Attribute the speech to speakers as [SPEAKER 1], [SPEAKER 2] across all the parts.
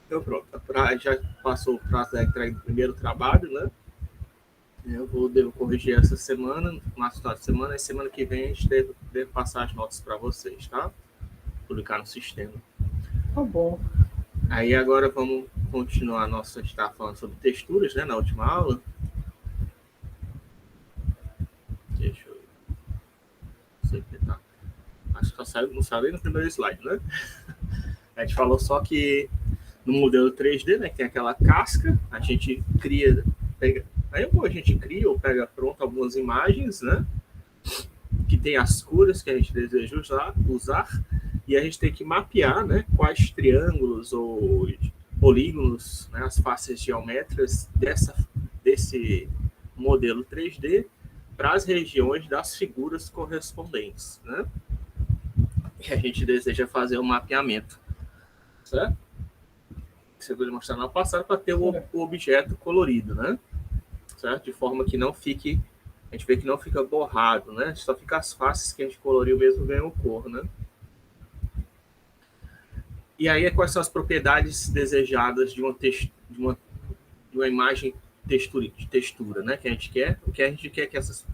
[SPEAKER 1] Então pronto, já passou o prazo da entrega do primeiro trabalho, né? Devo corrigir essa semana, mais tarde semana, e semana que vem a gente deve passar as notas para vocês, tá? Publicar no sistema.
[SPEAKER 2] Tá bom.
[SPEAKER 1] Aí agora vamos continuar a gente estava falando sobre texturas, né, na última aula. Deixa eu... Não sei o que tá. Acho que não saiu no primeiro slide, né? A gente falou só que no modelo 3D, né, que tem aquela casca, a gente cria, aí a gente cria ou pega pronto algumas imagens, né, que tem as cores que a gente deseja usar e a gente tem que mapear, né, quais triângulos ou polígonos, né, as faces geométricas desse modelo 3D para as regiões das figuras correspondentes, né, que a gente deseja fazer o mapeamento, certo? Que eu vou mostrar no passado para ter o objeto colorido, né? Certo? De forma que não fique, a gente vê que não fica borrado, né? Só fica as faces que a gente coloriu mesmo ganham cor, né? E aí, quais são as propriedades desejadas de uma imagem de textura, né? Que a gente quer, o que a gente quer que essas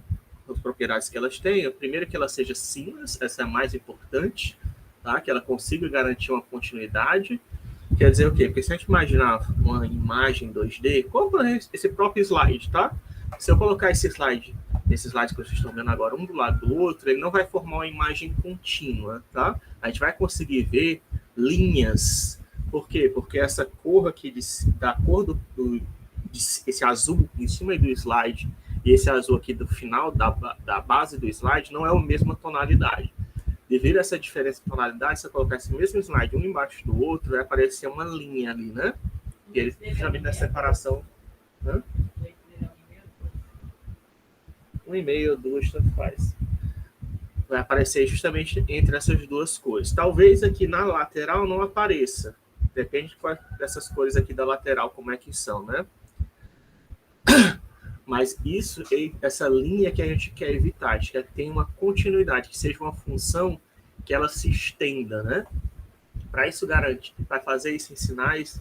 [SPEAKER 1] as propriedades que elas tenham, primeiro que ela seja simples, essa é a mais importante, tá? Que ela consiga garantir uma continuidade. Quer dizer o quê? Porque se a gente imaginar uma imagem 2D, como esse próprio slide, tá? Se eu colocar esse slide que vocês estão vendo agora, um do lado do outro, ele não vai formar uma imagem contínua, tá? A gente vai conseguir ver linhas. Por quê? Porque essa cor aqui, da cor esse azul em cima do slide e esse azul aqui do final da base do slide não é a mesma tonalidade. Devido a essa diferença de tonalidade, se eu colocar esse mesmo slide um embaixo do outro, vai aparecer uma linha ali, né? E ele justamente na separação, né? 1,5 ou 2, tanto faz. Vai aparecer justamente entre essas duas cores. Talvez aqui na lateral não apareça. Depende dessas cores aqui da lateral, como é que são, né? Mas essa linha que a gente quer evitar, a gente quer que tenha uma continuidade, que seja uma função que ela se estenda, né? Para isso garantir, para fazer isso em sinais,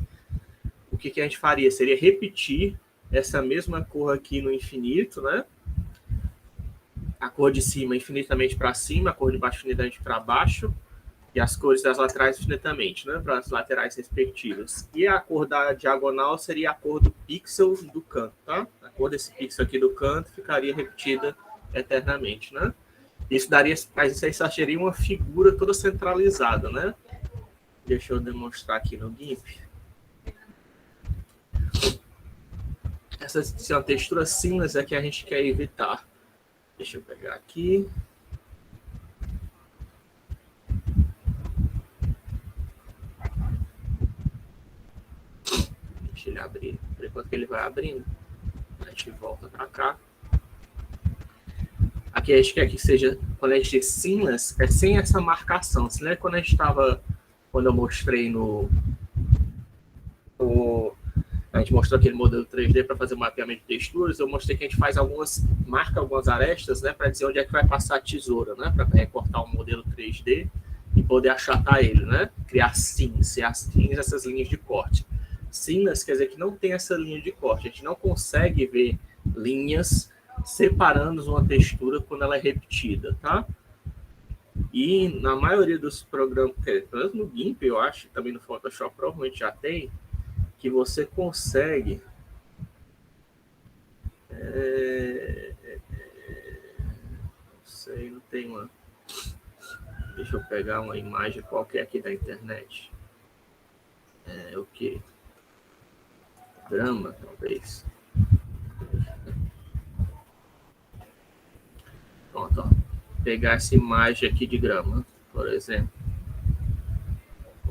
[SPEAKER 1] o que a gente faria? Seria repetir essa mesma cor aqui no infinito, né? A cor de cima infinitamente para cima, a cor de baixo infinitamente para baixo, e as cores das laterais infinitamente, né? Para as laterais respectivas. E a cor da diagonal seria a cor do pixel do canto, tá? A cor desse pixel aqui do canto ficaria repetida eternamente, né? Isso daria, mas isso aí só seria uma figura toda centralizada, né? Deixa eu demonstrar aqui no GIMP. Essa é uma textura simples é que a gente quer evitar. Deixa eu pegar aqui. Deixa ele abrir. Por enquanto que ele vai abrindo, a gente volta para cá. Aqui a gente quer que seja, quando a gente diz seamless, é sem essa marcação. Você lembra quando a gente estava, quando eu mostrei a gente mostrou aquele modelo 3D para fazer o mapeamento de texturas, eu mostrei que a gente marca algumas arestas, né, para dizer onde é que vai passar a tesoura, né, para recortar o modelo 3D e poder achatar ele, né, criar seams, essas linhas de corte. Seamless quer dizer que não tem essa linha de corte, a gente não consegue ver linhas separando uma textura quando ela é repetida, tá? E na maioria dos programas, pelo menos no GIMP, eu acho, também no Photoshop provavelmente já tem, que você consegue não sei, não tem uma. Deixa eu pegar uma imagem qualquer aqui da internet. É o que? Grama, talvez. Pronto, ó. Pegar essa imagem aqui de grama, por exemplo.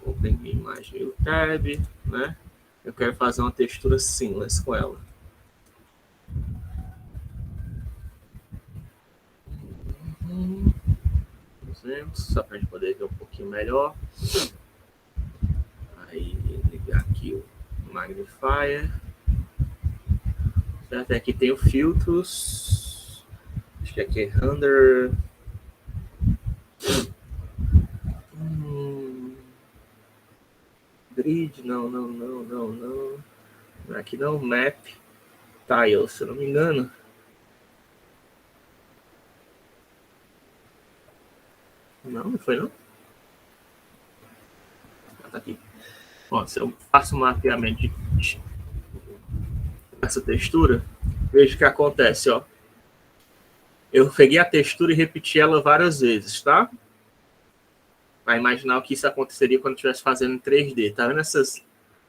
[SPEAKER 1] Vou pegar a imagem o tab, né? Eu quero fazer uma textura seamless com ela. Só para a gente poder ver um pouquinho melhor. Aí, ligar aqui o magnifier. Certo? Aqui tem o filtros. Acho que aqui é render. Grid, não. Aqui não, Map, Tile, se eu não me engano. Não foi não? Tá aqui. Ó, se eu faço um mapeamento dessa textura, veja o que acontece, ó. Eu peguei a textura e repeti ela várias vezes, tá? Vai imaginar o que isso aconteceria quando estivesse fazendo em 3D. Tá vendo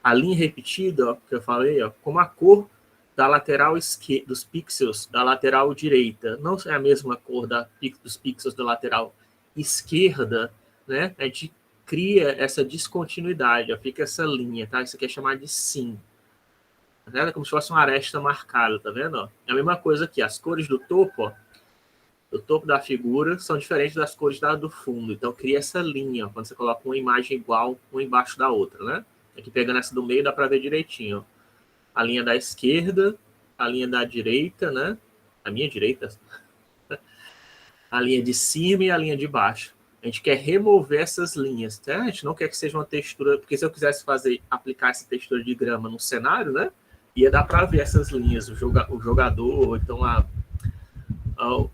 [SPEAKER 1] a linha repetida, ó, que eu falei, ó, como a cor da lateral esquerda, dos pixels da lateral direita não é a mesma cor dos pixels da lateral esquerda, né? A gente cria essa descontinuidade, ó, fica essa linha, tá? Isso aqui é chamado de sim. Tá? É como se fosse uma aresta marcada, tá vendo? Ó? É a mesma coisa aqui, as cores do topo, ó, do topo da figura são diferentes das cores do fundo. Então, cria essa linha, ó, quando você coloca uma imagem igual, uma embaixo da outra, né? Aqui pegando essa do meio, dá para ver direitinho, ó. A linha da esquerda, a linha da direita, né? A minha direita. A linha de cima e a linha de baixo. A gente quer remover essas linhas, tá? A gente não quer que seja uma textura, porque se eu quisesse aplicar essa textura de grama no cenário, né? Ia dar para ver essas linhas, o jogador, ou então a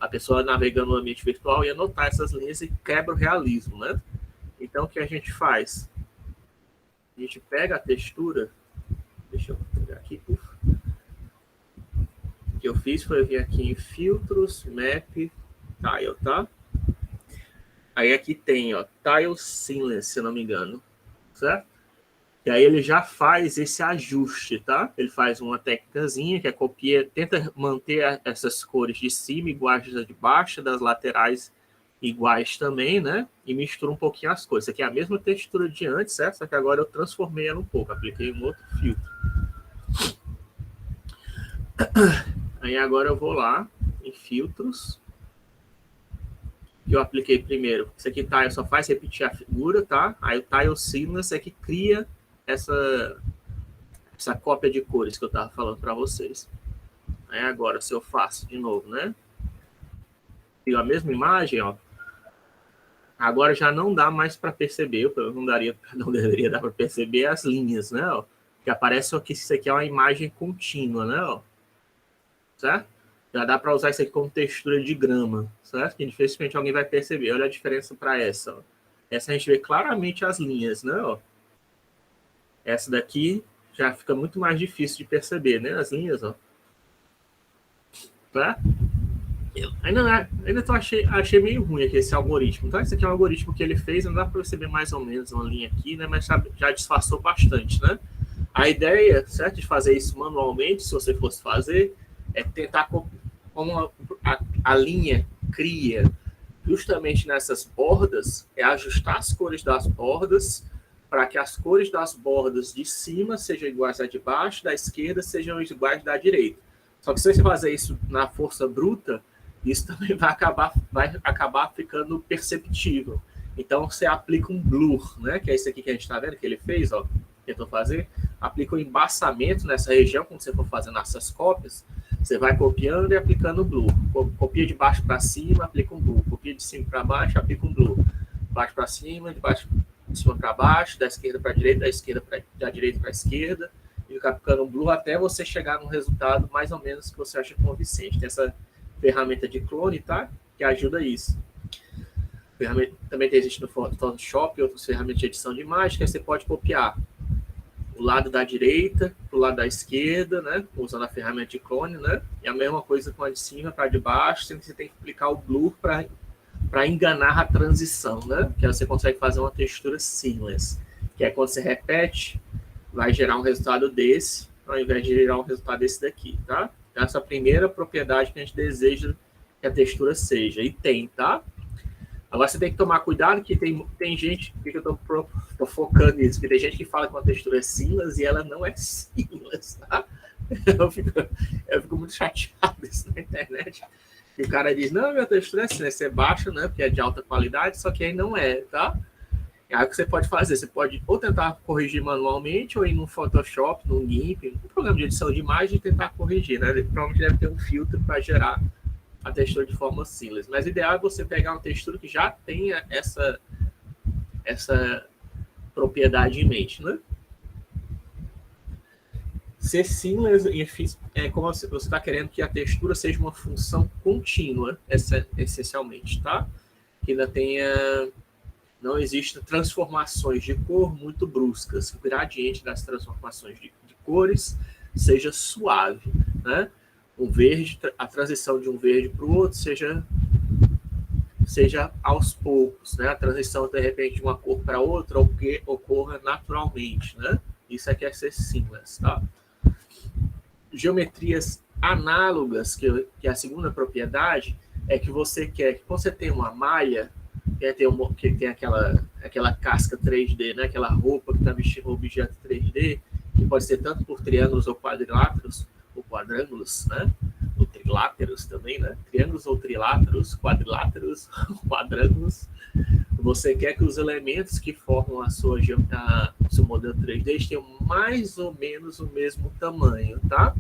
[SPEAKER 1] pessoa navegando no ambiente virtual ia notar essas linhas e quebra o realismo, né? Então, o que a gente faz? A gente pega a textura, deixa eu pegar aqui, o que eu fiz foi vir aqui em filtros, map, tile, tá? Aí aqui tem, ó, tile seamless, se eu não me engano, certo? E aí ele já faz esse ajuste, tá? Ele faz uma técnicazinha que é tenta manter essas cores de cima iguais das de baixo, das laterais iguais também, né? E mistura um pouquinho as cores. Isso aqui é a mesma textura de antes, certo? Só que agora eu transformei ela um pouco, apliquei um outro filtro. Aí agora eu vou lá em filtros. Que eu apliquei primeiro. Isso aqui tá, só faz repetir a figura, tá? Aí o Tile Seamless é que cria essa cópia de cores que eu estava falando para vocês. Aí agora, se eu faço de novo, né? E a mesma imagem, ó. Agora já não dá mais para perceber, não deveria dar para perceber as linhas, né? Ó, que aparece que isso aqui é uma imagem contínua, né? Ó, certo? Já dá para usar isso aqui como textura de grama, certo? Que dificilmente alguém vai perceber. Olha a diferença para essa. Ó. Essa a gente vê claramente as linhas, né? Ó. Essa daqui já fica muito mais difícil de perceber, né? As linhas, ó. Tá? Ainda achei meio ruim aqui esse algoritmo. Então, esse aqui é um algoritmo que ele fez, não dá para perceber mais ou menos uma linha aqui, né? Mas já disfarçou bastante, né? A ideia, certo, de fazer isso manualmente, se você fosse fazer, é tentar como a linha cria justamente nessas bordas, é ajustar as cores das bordas para que as cores das bordas de cima sejam iguais à de baixo, da esquerda sejam iguais da direita. Só que se você fazer isso na força bruta, isso também vai acabar ficando perceptível. Então você aplica um blur, né? Que é isso aqui que a gente está vendo que ele fez, ó, tentou fazer. Aplica um embaçamento nessa região, quando você for fazendo essas cópias, você vai copiando e aplicando o blur. Copia de baixo para cima, aplica um blur. Copia de cima para baixo, aplica um blur. Baixo para cima, de cima para baixo, da esquerda para a direita, da direita para a esquerda, e ficar aplicando um blur até você chegar num resultado mais ou menos que você acha convincente. Tem essa ferramenta de clone, tá? Que ajuda isso. Também existe no Photoshop outras ferramentas de edição de imagem que você pode copiar o lado da direita para o lado da esquerda, né? Usando a ferramenta de clone, né? E a mesma coisa com a de cima para de baixo, sendo que você tem que aplicar o blur para enganar a transição, né? Que aí você consegue fazer uma textura seamless, que é quando você repete, vai gerar um resultado desse, ao invés de gerar um resultado desse daqui, tá? Então, essa é a primeira propriedade que a gente deseja que a textura seja, e tem, tá? Agora você tem que tomar cuidado que tem gente, que eu tô focando nisso, que tem gente que fala que uma textura é seamless e ela não é seamless, tá? Eu fico muito chateado isso na internet. E o cara diz, não, minha textura é seamless, é baixa, né? Porque é de alta qualidade, só que aí não é, tá? Aí o que você pode fazer? Você pode ou tentar corrigir manualmente, ou ir no Photoshop, no GIMP, no programa de edição de imagem e tentar corrigir, né? Ele provavelmente deve ter um filtro para gerar a textura de forma seamless. Mas o ideal é você pegar uma textura que já tenha essa propriedade em mente, né? Ser seamless é como você está querendo que a textura seja uma função contínua, essencialmente, tá? Que ainda tenha, não existam transformações de cor muito bruscas, que o gradiente das transformações de cores seja suave, né? Um verde, a transição de um verde para o outro seja aos poucos, né? A transição, de repente, de uma cor para outra ocorra naturalmente, né? Isso aqui é ser seamless, tá? Geometrias análogas, que é a segunda propriedade, é que você quer que quando você tem uma malha, que tem aquela casca 3D, né? Aquela roupa que está vestindo um objeto 3D, que pode ser tanto por triângulos ou quadriláteros, ou quadrângulos, né? Ou triláteros também, né? Triângulos ou triláteros, quadriláteros, quadrângulos. Você quer que os elementos que formam o seu modelo 3D tenham mais ou menos o mesmo tamanho, tá?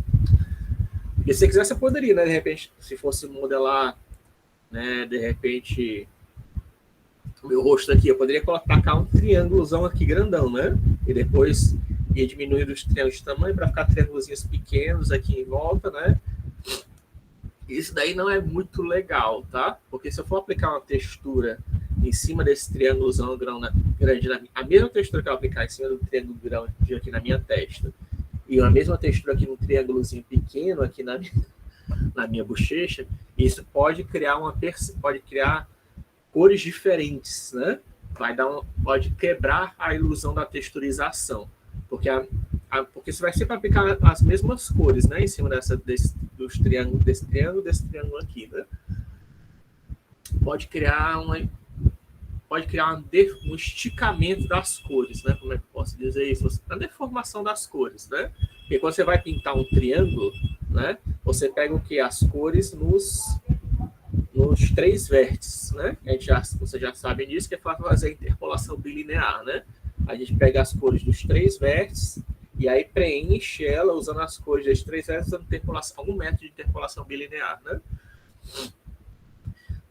[SPEAKER 1] Porque se você quiser, você poderia, né? De repente, se fosse modelar, né? De repente, o meu rosto aqui, eu poderia tacar um triângulozão aqui grandão, né? E depois ia diminuindo os triângulos de tamanho para ficar triângulozinhos pequenos aqui em volta, né? Isso daí não é muito legal, tá? Porque se eu for aplicar uma textura em cima desse triângulozão grande, a mesma textura que eu aplicar em cima do triângulo grande aqui na minha testa, e a mesma textura aqui no triângulozinho pequeno aqui na minha bochecha, isso pode criar cores diferentes, né? Pode quebrar a ilusão da texturização, porque você vai sempre aplicar as mesmas cores, né? Em cima desse triângulo aqui, né? Pode criar um esticamento das cores, né? Como é que eu posso dizer isso? A deformação das cores, né? Porque quando você vai pintar um triângulo, né? Você pega o que? As cores nos 3 vértices, né? Vocês já sabem disso, que é fazer a interpolação bilinear, né? A gente pega as cores dos 3 vértices e aí preenche ela usando as cores das 3 vértices, usando algum método de interpolação bilinear, né?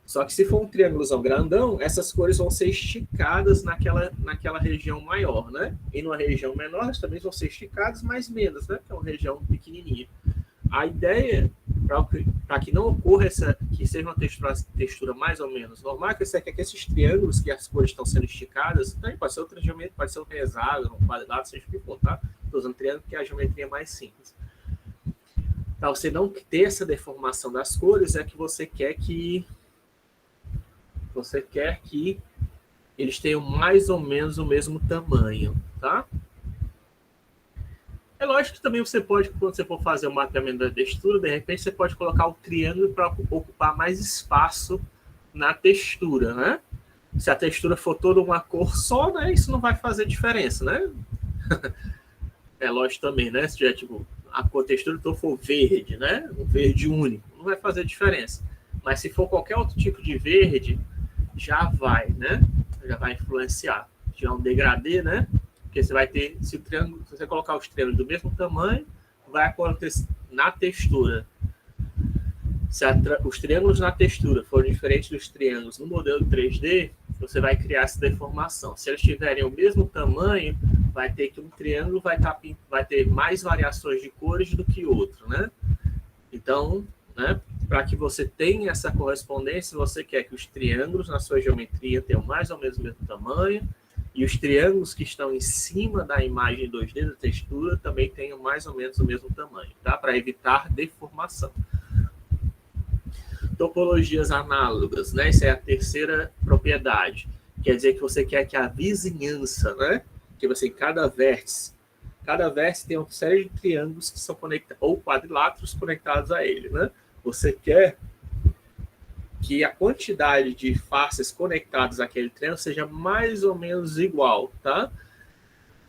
[SPEAKER 1] Só que se for um triângulozão grandão, essas cores vão ser esticadas naquela região maior, né? E numa região menor, elas também vão ser esticadas, mas menos, né? Que é uma região pequenininha. A ideia, para que não ocorra que seja uma textura mais ou menos normal, que você quer que esses triângulos, que as cores estão sendo esticadas, né? Pode ser outra geometria, pode ser um hexágono, um quadrado, seja o que for, tá? Estou usando triângulo porque é a geometria é mais simples. Para você não ter essa deformação das cores, é que você quer que eles tenham mais ou menos o mesmo tamanho, tá? É lógico que também você pode, quando você for fazer o mapeamento da textura, de repente você pode colocar o triângulo para ocupar mais espaço na textura, né? Se a textura for toda uma cor só, né? Isso não vai fazer diferença, né? É lógico também, né? Se tiver, tipo, a cor textura então for verde, né? Um verde único, não vai fazer diferença. Mas se for qualquer outro tipo de verde, já vai, né? Já vai influenciar. Se tiver um degradê, né? Porque você vai ter, se você colocar os triângulos do mesmo tamanho, vai acontecer na textura. Se os triângulos na textura forem diferentes dos triângulos no modelo 3D, você vai criar essa deformação. Se eles tiverem o mesmo tamanho, vai ter que um triângulo vai ter mais variações de cores do que outro, né? Então, né, para que você tenha essa correspondência, você quer que os triângulos na sua geometria tenham mais ou menos o mesmo tamanho, e os triângulos que estão em cima da imagem 2D da textura também tenham mais ou menos o mesmo tamanho, tá? Para evitar deformação. Topologias análogas, né? Essa é a terceira propriedade. Quer dizer que você quer que a vizinhança, né? Que você, cada vértice tem uma série de triângulos que são conectados, ou quadriláteros conectados a ele, né? Você quer que a quantidade de faces conectadas àquele triângulo seja mais ou menos igual, tá?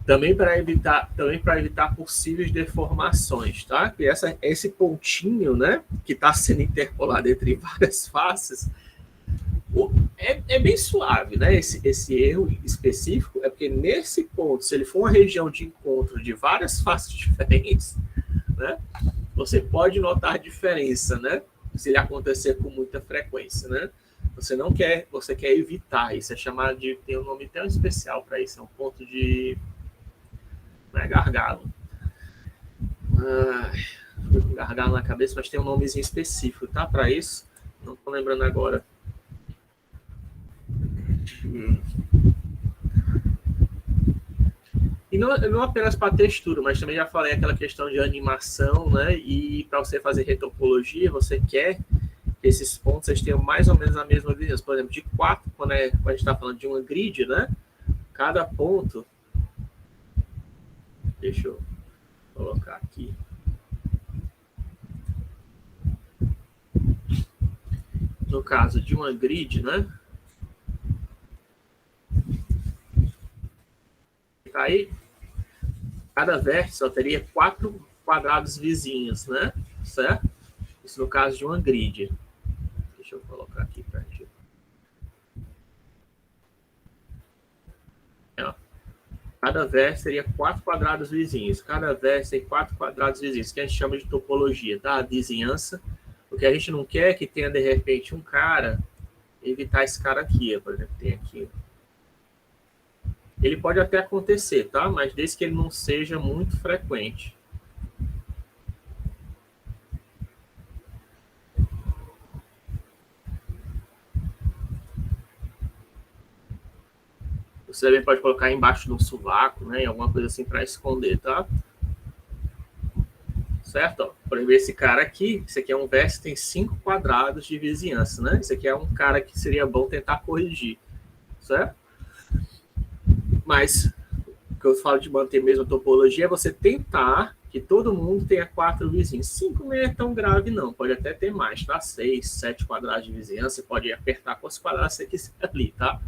[SPEAKER 1] Também para evitar possíveis deformações, tá? E esse pontinho, né, que está sendo interpolado entre várias faces, é bem suave, né? Esse erro específico é porque nesse ponto, se ele for uma região de encontro de várias faces diferentes, né, você pode notar diferença, né? Se ele acontecer com muita frequência, né? Você quer evitar isso, é chamado de, tem um nome tão especial para isso, é um ponto de, não é gargalo, Fui com gargalo na cabeça, mas tem um nomezinho específico, tá? Para isso, não tô lembrando agora. E não apenas para textura, mas também já falei aquela questão de animação, né? E para você fazer retopologia, você quer que esses pontos eles tenham mais ou menos a mesma vizinhança. Por exemplo, de 4, quando a gente está falando de uma grid, né? Cada ponto. Deixa eu colocar aqui. No caso de uma grid, né? Aí, cada vértice só teria 4 quadrados vizinhos, né? Certo? Isso no caso de uma grid. Deixa eu colocar aqui para a gente. Cada vértice teria 4 quadrados vizinhos. Cada vértice tem 4 quadrados vizinhos, que a gente chama de topologia, tá? A vizinhança. O que a gente não quer é que tenha, de repente, um cara, evitar esse cara aqui, por exemplo, tem aqui. Ele pode até acontecer, tá? Mas desde que ele não seja muito frequente. Você também pode colocar embaixo do sovaco, né? Alguma coisa assim para esconder, tá? Certo? Ó, por exemplo, esse cara aqui, esse aqui é um vértice que tem 5 quadrados de vizinhança, né? Esse aqui é um cara que seria bom tentar corrigir, certo? Mas o que eu falo de manter mesmo a topologia é você tentar que todo mundo tenha 4 vizinhos. 5 não é tão grave, não. Pode até ter mais, tá? 6, 7 quadrados de vizinhança. Você pode apertar quantos quadrados você quiser ali, tá?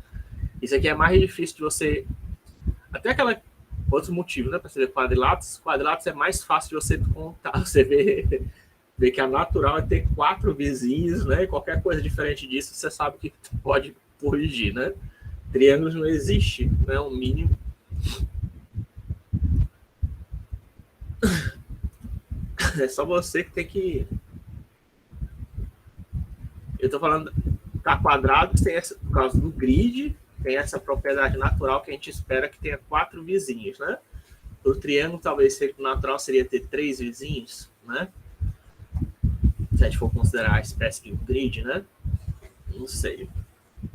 [SPEAKER 1] Isso aqui é mais difícil de você... Até aquela... Outro motivo, né? Para você ver quadriláteros. Quadriláteros é mais fácil de você contar. Você vê que a natural é ter 4 vizinhos, né? Qualquer coisa diferente disso, você sabe que pode corrigir, né? Triângulos não existe, né? O mínimo. É só você que tem que... Eu tô falando... Para quadrados, tem essa, por causa do grid, tem essa propriedade natural que a gente espera que tenha 4 vizinhos, né? Para o triângulo, talvez o natural seria ter 3 vizinhos, né? Se a gente for considerar a espécie de um grid, né? Não sei.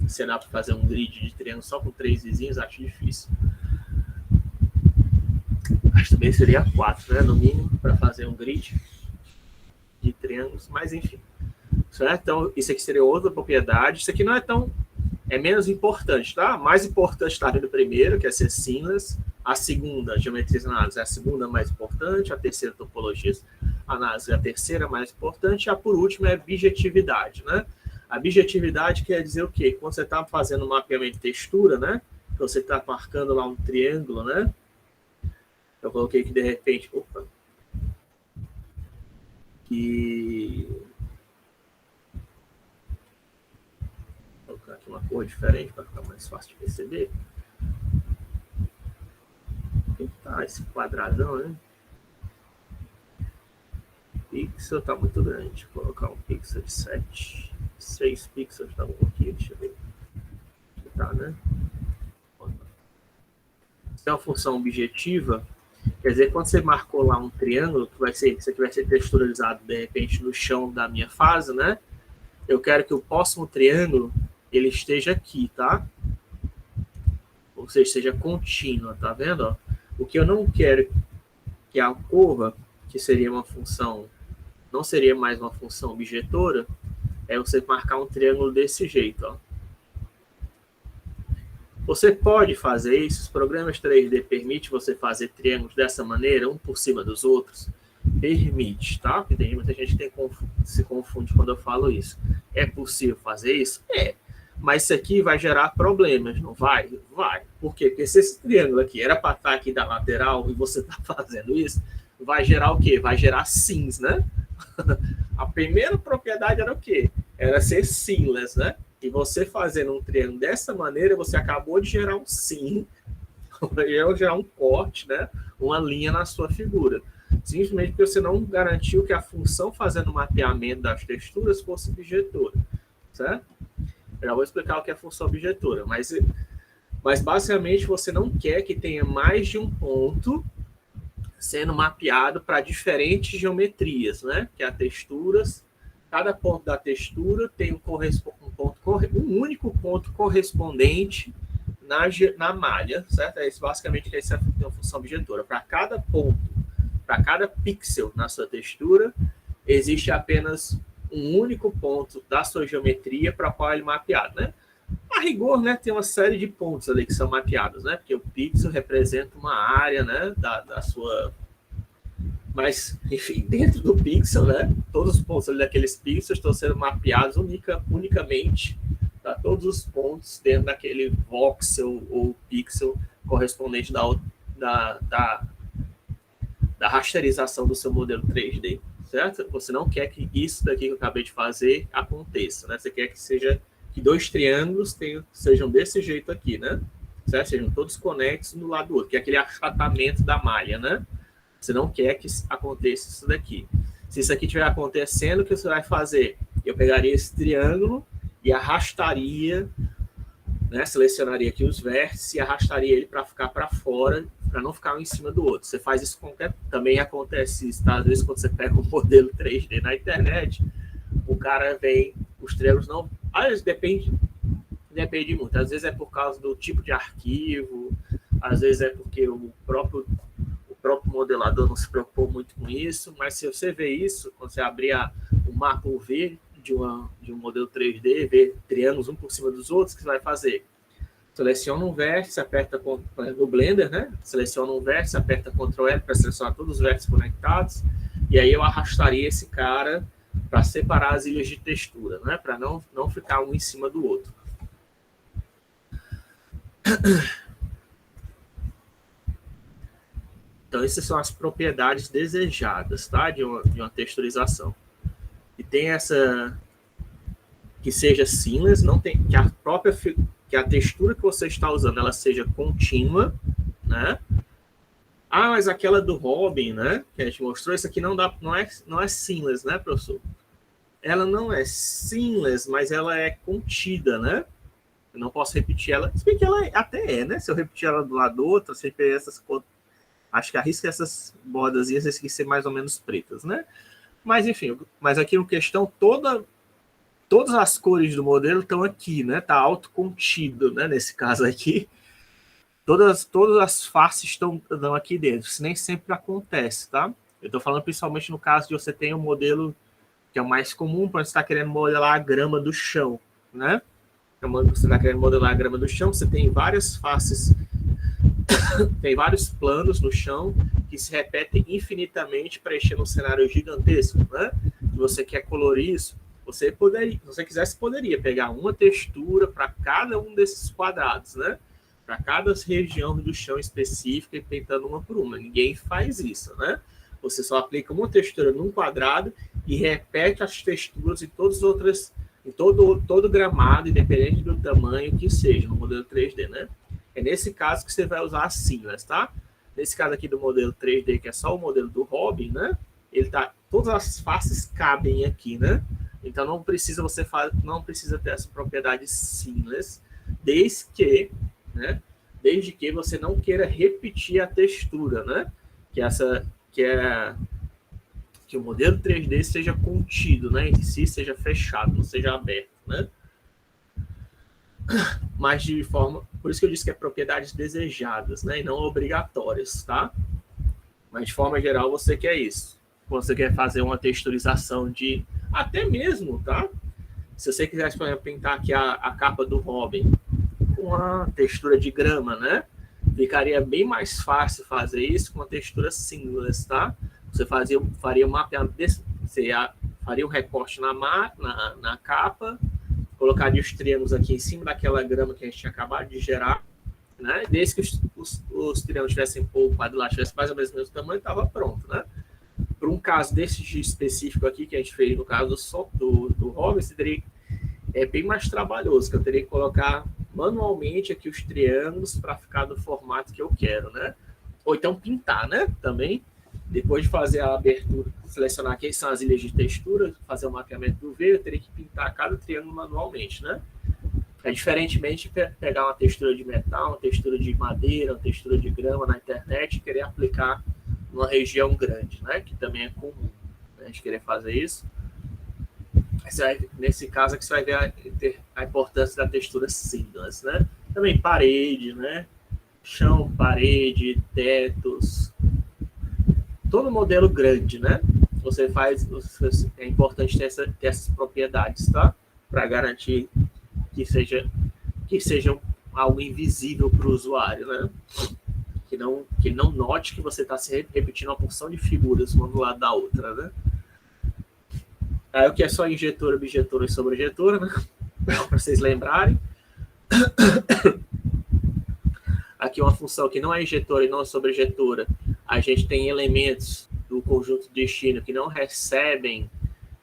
[SPEAKER 1] Se dá para fazer um grid de triângulo só com 3 vizinhos, acho difícil. Acho também seria 4, né? No mínimo, para fazer um grid de triângulos, mas enfim. Certo? Então, isso aqui seria outra propriedade. Isso aqui não é tão... É menos importante, tá? Mais importante está no primeiro, que é ser seamless. A segunda, geometria de análise, é a segunda mais importante. A terceira, topologia análise, é a terceira mais importante. E a por último é bijetividade, né? A bijetividade quer dizer o quê? Quando você está fazendo um mapeamento de textura, né? Você está marcando lá um triângulo, né? Eu coloquei que de repente... Opa! Que... Vou colocar aqui uma cor diferente para ficar mais fácil de perceber. Onde tá esse quadradão, né? Pixel tá muito grande. Vou colocar um pixel de 7. 6 pixels tá bom aqui, deixa eu ver. Tá, né? Se é uma função objetiva, quer dizer, quando você marcou lá um triângulo, que vai ser, isso aqui vai ser texturalizado de repente no chão da minha fase, né? Eu quero que o próximo triângulo ele esteja aqui, tá? Ou seja, seja contínua, tá vendo? Ó? O que eu não quero que ocorra, que seria uma função, não seria mais uma função objetora, é você marcar um triângulo desse jeito, ó. Você pode fazer isso, os programas 3D permitem você fazer triângulos dessa maneira, um por cima dos outros? Permite, tá? Porque tem muita gente que se confunde quando eu falo isso. É possível fazer isso? É. Mas isso aqui vai gerar problemas, não vai? Vai. Por quê? Porque se esse triângulo aqui era para estar aqui da lateral e você está fazendo isso, vai gerar o quê? Vai gerar sims, né? A primeira propriedade era o quê? Era ser seamless, né? E você fazendo um triângulo dessa maneira, você acabou de gerar um sim, gerar um corte, né? Uma linha na sua figura. Simplesmente porque você não garantiu que a função fazendo o mapeamento das texturas fosse objetora, certo? Eu já vou explicar o que é função objetora, mas basicamente você não quer que tenha mais de um ponto sendo mapeado para diferentes geometrias, né? Que é a texturas. Cada ponto da textura tem um único ponto correspondente na malha, certo? É isso basicamente que é uma função objetora. Para cada ponto, para cada pixel na sua textura, existe apenas um único ponto da sua geometria para qual ele é mapeado, né? A rigor, né, tem uma série de pontos ali que são mapeados, né? Porque o pixel representa uma área, né, da sua... Mas, enfim, dentro do pixel, né, todos os pontos ali daqueles pixels estão sendo mapeados unicamente para todos os pontos dentro daquele voxel ou pixel correspondente da rasterização do seu modelo 3D, certo? Você não quer que isso daqui que eu acabei de fazer aconteça, né? Você quer que dois triângulos sejam desse jeito aqui, né? Certo? Sejam todos conexos no lado do outro, que é aquele achatamento da malha, né? Você não quer que aconteça isso daqui. Se isso aqui estiver acontecendo, o que você vai fazer? Eu pegaria esse triângulo e arrastaria, né? Selecionaria aqui os vértices e arrastaria ele para ficar para fora, para não ficar um em cima do outro. Você faz isso também acontece isso, tá? Às vezes quando você pega um modelo 3D na internet, o cara vem, os triângulos não... Às vezes depende muito. Às vezes é por causa do tipo de arquivo, às vezes é porque o próprio modelador não se preocupou muito com isso, mas se você vê isso, quando você abrir o mapa ou ver de um modelo 3D, ver triângulos um por cima dos outros, o que você vai fazer? Seleciona um vértice, aperta no Blender, né? Seleciona um vértice, aperta Ctrl L para selecionar todos os vértices conectados, e aí eu arrastaria esse cara para separar as ilhas de textura, né? Para não ficar um em cima do outro. Então, essas são as propriedades desejadas, tá? de uma texturização. E tem essa que seja seamless, não tem, que a textura que você está usando ela seja contínua, né? Ah, mas aquela do Robin, né? Que a gente mostrou, isso aqui não é seamless, né, professor? Ela não é seamless, mas ela é contida, né? Eu não posso repetir ela. Se bem que ela até é, né? Se eu repetir ela do lado do outro, sempre essas... Acho que arrisca essas bordazinhas aqui ser mais ou menos pretas, né? Mas, enfim, mas aqui no questão, todas as cores do modelo estão aqui, né? Está autocontido, né? Nesse caso aqui. Todas as faces estão aqui dentro. Isso nem sempre acontece, tá? Eu estou falando principalmente no caso de você ter um modelo que é o mais comum para você estar querendo modelar a grama do chão, né? Você está querendo modelar a grama do chão, você tem várias faces, tem vários planos no chão que se repetem infinitamente, preenchendo um cenário gigantesco, né? Se você quer colorir isso, você poderia, se você quisesse, poderia pegar uma textura para cada um desses quadrados, né? Para cada região do chão específica e pintando uma por uma. Ninguém faz isso, né? Você só aplica uma textura num quadrado e repete as texturas em todas as outras, em todo gramado, independente do tamanho que seja, no modelo 3D, né? É nesse caso que você vai usar a seamless, tá? Nesse caso aqui do modelo 3D, que é só o modelo do Robin, né? Todas as faces cabem aqui, né? Então não precisa ter essa propriedade seamless, desde que você não queira repetir a textura, né? Que o modelo 3D seja contido, né? Em si seja fechado, não seja aberto, né? Mas por isso que eu disse que é propriedades desejadas, né? E não obrigatórias, tá? Mas de forma geral você quer isso. Você quer fazer uma texturização até mesmo, tá? Se você quisesse, por exemplo, pintar aqui a capa do Robin com a textura de grama, né? Ficaria bem mais fácil fazer isso com a textura seamless, tá? Você faria um mapeamento, você faria um recorte na capa, colocaria os triângulos aqui em cima daquela grama que a gente tinha acabado de gerar, né? Desde que os triângulos tivessem o quadrilátero tivesse mais ou menos o mesmo tamanho, estava pronto, né? Para um caso desse específico aqui, que a gente fez no caso do Robin, é bem mais trabalhoso, que eu teria que colocar manualmente aqui os triângulos para ficar do formato que eu quero, né? Ou então pintar, né? Também, depois de fazer a abertura, selecionar quem são as ilhas de textura, fazer o mapeamento do V, eu teria que pintar cada triângulo manualmente, né? É diferentemente de pegar uma textura de metal, uma textura de madeira, uma textura de grama na internet e querer aplicar numa região grande, né? Que também é comum, né, a gente querer fazer isso. Nesse caso aqui você vai ver a importância da textura seamless, né? Também parede, né? Chão, parede, tetos, todo modelo grande, né? Você faz, é importante ter essas propriedades, tá? Para garantir que sejam algo invisível para o usuário, né? Que ele não note que você está se repetindo uma porção de figuras uma do lado da outra, né? Aí o que é só injetora, objetora e sobrejetora, né? Para vocês lembrarem. Aqui uma função que não é injetora e não é sobrejetora. A gente tem elementos do conjunto destino que não recebem,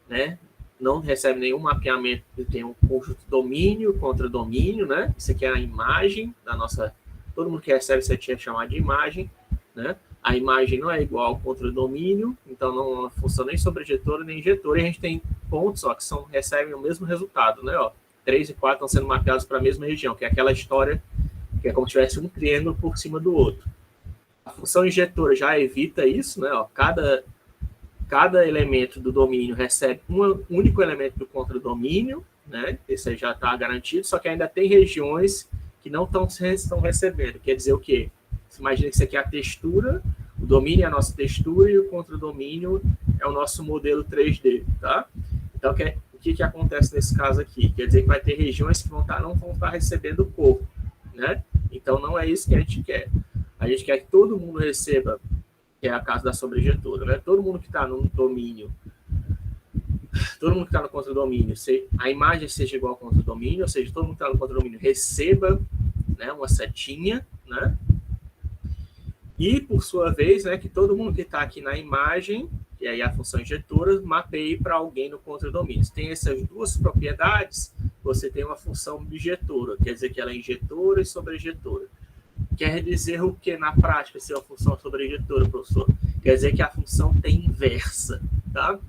[SPEAKER 1] né? Não recebe nenhum mapeamento, tem um conjunto domínio contra domínio, né? Isso aqui é a imagem da nossa... Todo mundo que recebe isso aqui é chamado de imagem, né? A imagem não é igual contra domínio, então não é uma função nem sobrejetora nem injetora, e a gente tem pontos, ó, que recebem o mesmo resultado, né? Ó, 3 e 4 estão sendo mapeados para a mesma região, que é aquela história que é como se tivesse um triângulo por cima do outro. A função injetora já evita isso, né? Ó, cada elemento do domínio recebe um único elemento do contradomínio, né? Esse aí já está garantido, só que ainda tem regiões que não estão recebendo. Quer dizer o quê? Você imagina que isso aqui é a textura, o domínio é a nossa textura e o contradomínio é o nosso modelo 3D, tá? Então, o que acontece nesse caso aqui? Quer dizer que vai ter regiões que não vão estar recebendo o corpo, né? Então, não é isso que a gente quer. A gente quer que todo mundo receba, que é a casa da sobrejetora, né? Todo mundo que está no domínio, todo mundo que está no contradomínio, a imagem seja igual ao contradomínio, ou seja, todo mundo que está no contradomínio receba, né, uma setinha, né? E, por sua vez, né, que todo mundo que está aqui na imagem, que aí é a função injetora, mapeie para alguém no contradomínio. Se tem essas duas propriedades, você tem uma função objetora, quer dizer que ela é injetora e sobrejetora. Quer dizer o que na prática ser uma função sobrejetora, professor? Quer dizer que a função tem inversa, tá?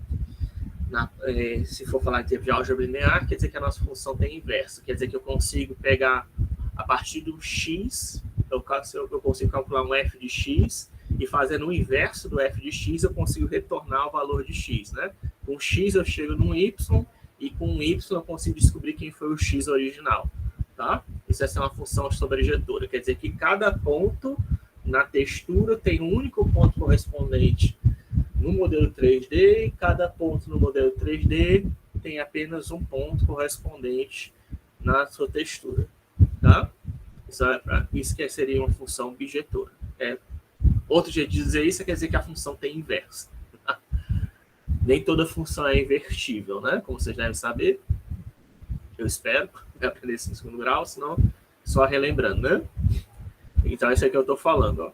[SPEAKER 1] Se for falar em termos de álgebra linear, quer dizer que a nossa função tem inversa. Quer dizer que eu consigo pegar a partir do x, eu consigo calcular um f de x, e fazendo o inverso do f de x, eu consigo retornar o valor de x, né? Com x eu chego num y, e com y eu consigo descobrir quem foi o x original, tá? Isso é uma função sobrejetora, quer dizer que cada ponto na textura tem um único ponto correspondente no modelo 3D, e cada ponto no modelo 3D tem apenas um ponto correspondente na sua textura, tá? Isso que seria uma função objetora. Outro jeito de dizer isso quer dizer que a função tem inversa. Tá? Nem toda função é invertível, né? Como vocês devem saber. Eu espero aprender isso no segundo grau, senão só relembrando, né? Então, isso é que eu estou falando, ó.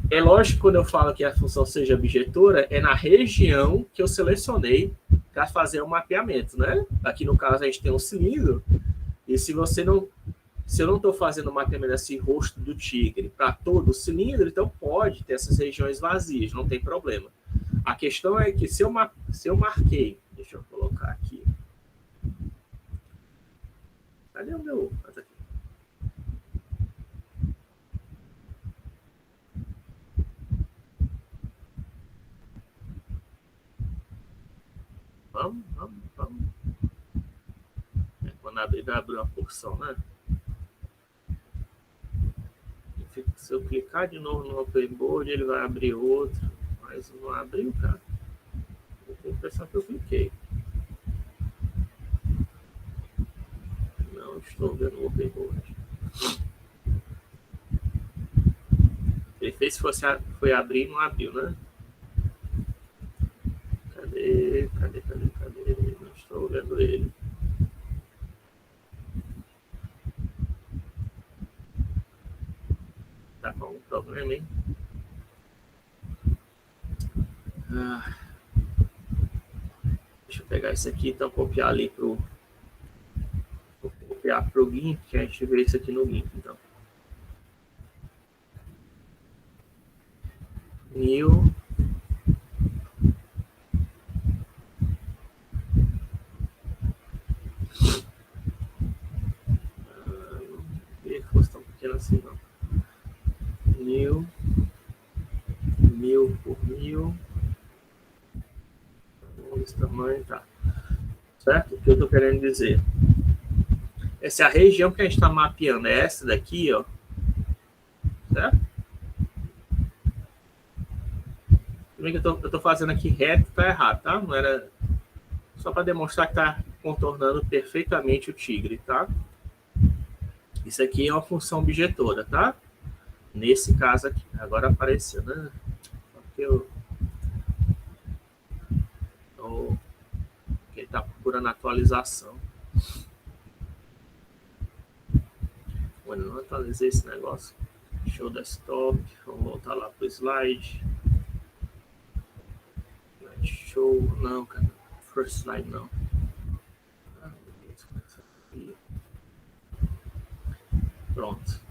[SPEAKER 1] É lógico que quando eu falo que a função seja objetora, é na região que eu selecionei para fazer o mapeamento, né? Aqui no caso a gente tem um cilindro, e se eu não estou fazendo o mapeamento desse rosto do tigre para todo o cilindro, então pode ter essas regiões vazias, não tem problema. A questão é que se eu marquei, deixa eu colocar aqui. Cadê o meu? Vamos. Quando abrir, vai abrir uma porção, né? Se eu clicar de novo no Openboard, ele vai abrir outro. Mas não abriu, cara. Eu tenho a impressão que eu cliquei. Não estou vendo o Openboard. Ele fez se foi abrir e não abriu, né? Cadê? Não estou vendo ele. Tá com algum problema, hein? Deixa eu pegar isso aqui, então copiar ali vou copiar pro GIMP, que a gente vê isso aqui no GIMP, então. New. Não queria que fosse tão pequeno assim, não. New. 1000. Esse tamanho, tá. Certo? O que eu estou querendo dizer? Essa é a região que a gente está mapeando, é essa daqui, ó. Certo? Também que eu estou fazendo aqui reto, tá errado, tá? Não era só para demonstrar que está contornando perfeitamente o tigre, tá? Isso aqui é uma função objetora, tá? Nesse caso aqui. Agora apareceu, né? Porque eu ele está procurando atualização. Bueno, não atualizei esse negócio. Show desktop. Vamos voltar lá para o slide. Show. Não, cara. First slide não. Pronto.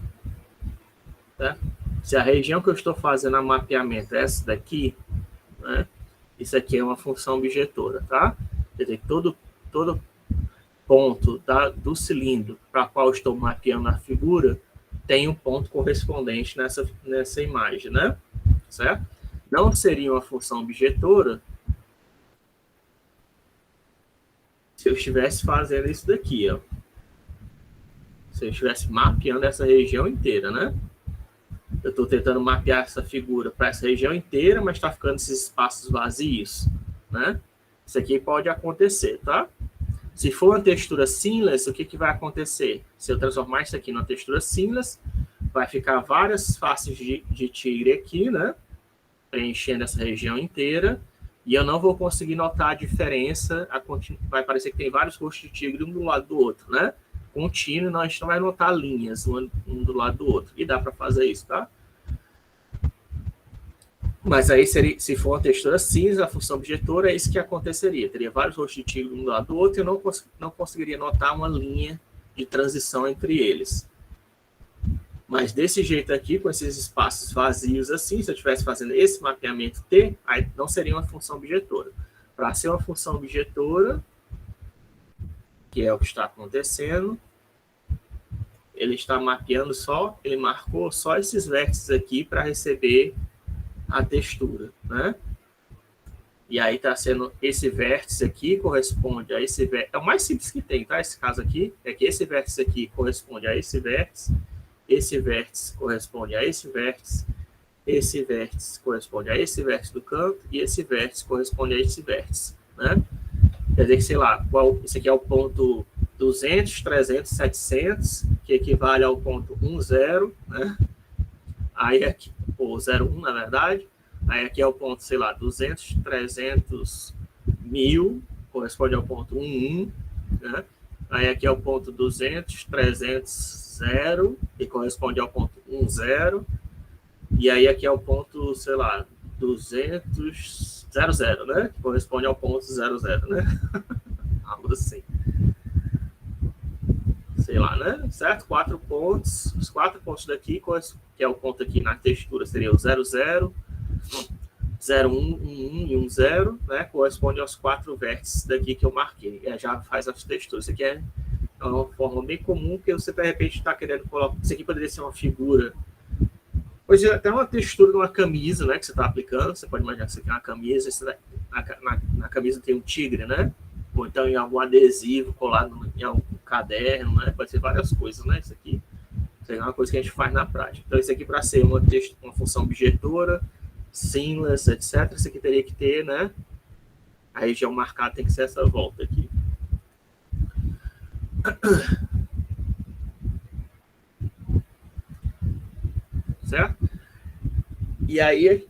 [SPEAKER 1] Tá? Se a região que eu estou fazendo a mapeamento é essa daqui, né? Isso aqui é uma função objetora, tá? Quer dizer, todo ponto do cilindro para qual estou mapeando a figura tem um ponto correspondente nessa imagem, né? Certo? Não seria uma função objetora se eu estivesse fazendo isso daqui, ó. Se eu estivesse mapeando essa região inteira, né? Eu estou tentando mapear essa figura para essa região inteira, mas está ficando esses espaços vazios, né? Isso aqui pode acontecer, tá? Se for uma textura seamless, o que vai acontecer? Se eu transformar isso aqui numa textura seamless, vai ficar várias faces de tigre aqui, né? Preenchendo essa região inteira, e eu não vou conseguir notar a diferença. Vai parecer que tem vários rostos de tigre um do lado do outro, né? Contínuo, nós a gente não vai notar linhas um do lado do outro. E dá para fazer isso, tá? Mas aí, se for uma textura cinza, a função objetora, é isso que aconteceria. Teria vários rostos de tigre um do lado do outro e eu não conseguiria notar uma linha de transição entre eles. Mas desse jeito aqui, com esses espaços vazios assim, se eu estivesse fazendo esse mapeamento T, aí não seria uma função objetora. Para ser uma função objetora, que é o que está acontecendo, ele está mapeando só, ele marcou só esses vértices aqui para receber a textura, né? E aí está sendo esse vértice aqui corresponde a esse vértice. É o mais simples que tem, tá? Esse caso aqui é que esse vértice aqui corresponde a esse vértice corresponde a esse vértice corresponde a esse vértice do canto e esse vértice corresponde a esse vértice, né? Quer dizer que, sei lá, esse aqui é o ponto 200, 300, 700, que equivale ao ponto 10, né? Aí aqui, ou 01, na verdade. Aí aqui é o ponto, sei lá, 200, 300, 1000, corresponde ao ponto 11, né? Aí aqui é o ponto 200, 300, 0, que corresponde ao ponto 10. E aí aqui é o ponto, sei lá, 200, 00, né? Que corresponde ao ponto 00, né? Algo assim. Sei lá, né? Certo? 4 pontos. Os 4 pontos daqui, que é o ponto aqui na textura, seria o 00, 01, 11 e 10, né? Corresponde aos 4 vértices daqui que eu marquei. Já faz as texturas. Isso aqui é uma forma bem comum que você, de repente, está querendo colocar. Isso aqui poderia ser uma figura. Hoje, até uma textura de uma camisa, né? Que você está aplicando. Você pode imaginar que isso aqui é uma camisa. Na camisa tem um tigre, né? Ou então em algum adesivo colado em algum caderno, né? Pode ser várias coisas, né? Isso aqui é uma coisa que a gente faz na prática. Então, isso aqui, para ser uma função objetora, seamless, etc., isso aqui teria que ter, né? A região marcada tem que ser essa volta aqui. Certo? E aí é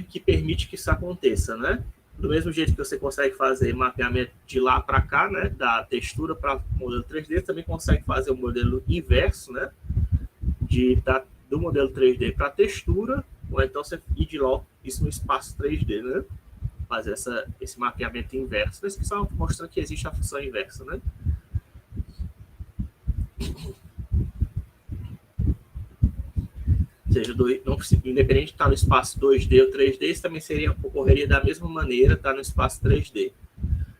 [SPEAKER 1] que permite que isso aconteça, né? Do mesmo jeito que você consegue fazer mapeamento de lá para cá, né? Da textura para o modelo 3D, também consegue fazer o modelo inverso, né? Do modelo 3D para a textura, ou então você ir de lá isso no espaço 3D, né? Fazer esse mapeamento inverso. Isso só mostrando que existe a função inversa, né? Ou seja, independente de estar no espaço 2D ou 3D, isso também ocorreria da mesma maneira, estar no espaço 3D.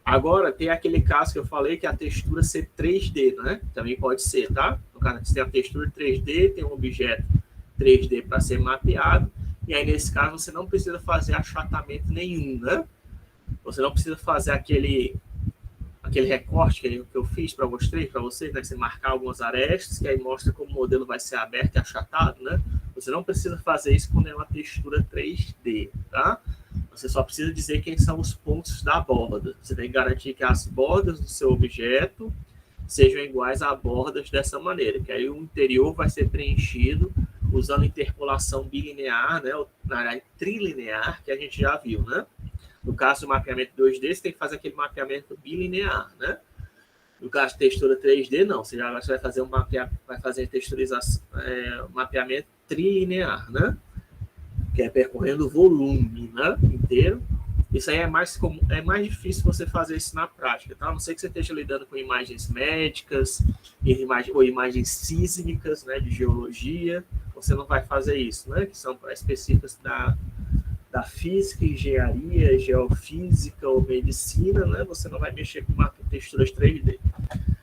[SPEAKER 1] Agora, tem aquele caso que eu falei que a textura ser 3D, né? Também pode ser, tá? No caso, você tem a textura 3D, tem um objeto 3D para ser mapeado, e aí nesse caso você não precisa fazer achatamento nenhum, né? Você não precisa fazer aquele recorte que eu fiz para mostrei para vocês, né? Você marcar algumas arestas, que aí mostra como o modelo vai ser aberto e achatado, né? Você não precisa fazer isso quando é uma textura 3D, tá? Você só precisa dizer quem são os pontos da borda. Você tem que garantir que as bordas do seu objeto sejam iguais a bordas dessa maneira, que aí o interior vai ser preenchido usando interpolação bilinear, né? Na verdade, trilinear, que a gente já viu, né? No caso do mapeamento 2D, você tem que fazer aquele mapeamento bilinear, né? No caso de textura 3D, não. Você já vai fazer vai fazer texturização, mapeamento trilinear, né? Que é percorrendo o volume, né? Inteiro. Isso aí é mais difícil você fazer isso na prática, tá? A não ser que você esteja lidando com imagens médicas ou imagens sísmicas, né? De geologia. Você não vai fazer isso, né? Que são específicas da física, engenharia, geofísica ou medicina, né? Você não vai mexer com texturas 3D.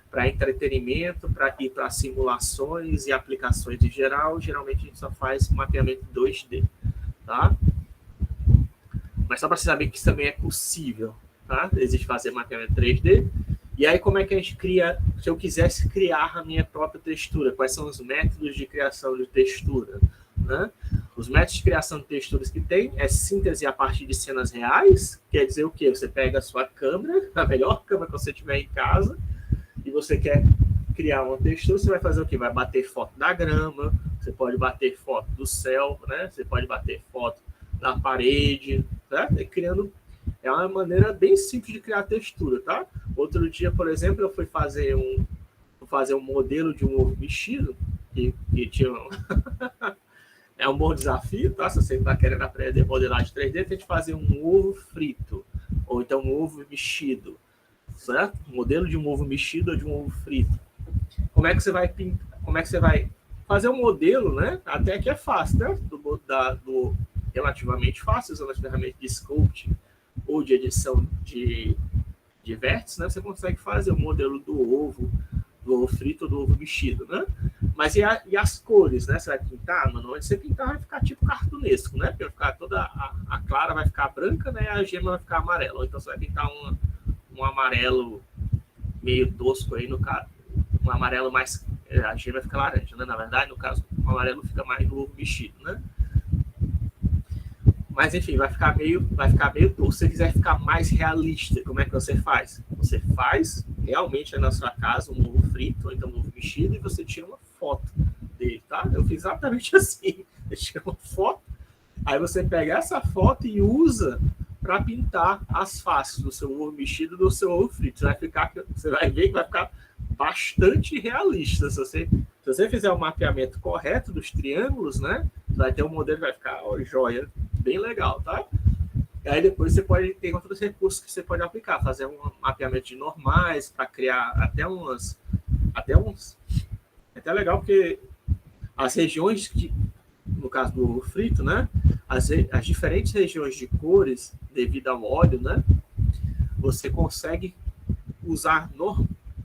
[SPEAKER 1] Para entretenimento, para simulações e aplicações em geral, geralmente a gente só faz mapeamento 2D, tá? Mas só para você saber que isso também é possível, tá? Existe fazer mapeamento 3D. E aí, como é que a gente cria? Se eu quisesse criar a minha própria textura, quais são os métodos de criação de textura, né? Os métodos de criação de texturas que tem é síntese a partir de cenas reais, quer dizer o quê? Você pega a sua câmera, a melhor câmera que você tiver em casa, e você quer criar uma textura, você vai fazer o quê? Vai bater foto da grama, você pode bater foto do céu, né? Você pode bater foto da parede, né? É uma maneira bem simples de criar textura, tá? Outro dia, por exemplo, eu fui fazer um modelo de um ovo mexido, que tinha é um bom desafio, tá? Se você está querendo aprender modelagem 3D, tem que fazer um ovo frito, ou então um ovo mexido, certo? Um modelo de um ovo mexido ou de um ovo frito. Como é que você vai pintar? Como é que você vai fazer um modelo, né? Até que é fácil, né? Relativamente fácil, usando as ferramentas de sculpting ou de edição de vértices, né? Você consegue fazer o modelo do ovo frito ou do ovo mexido, né? Mas e as cores, né? Você vai pintar, mano? Onde você pintar vai ficar tipo cartunesco, né? Porque vai ficar toda a clara vai ficar branca, né? E a gema vai ficar amarela. Ou então você vai pintar um amarelo meio tosco aí, no caso. Um amarelo mais... A gema fica laranja, né? Na verdade, no caso, o amarelo fica mais no ovo mexido, né? Mas, enfim, vai ficar meio tosco. Se você quiser ficar mais realista, como é que você faz? Você faz realmente aí na sua casa um ovo frito, ou então um ovo mexido, e você tira uma foto dele, tá? Eu fiz exatamente assim. Eu tiro uma foto, aí você pega essa foto e usa para pintar as faces do seu ovo mexido e do seu ovo frito. Você vai ver que vai ficar bastante realista. Se você fizer o mapeamento correto dos triângulos, né? Você vai ter um modelo que vai ficar, ó, joia, bem legal, tá? E aí depois você pode ter outros recursos que você pode aplicar, fazer um mapeamento de normais para criar até legal, porque as regiões que, no caso do ovo frito, né? As diferentes regiões de cores devido ao óleo, né? Você consegue usar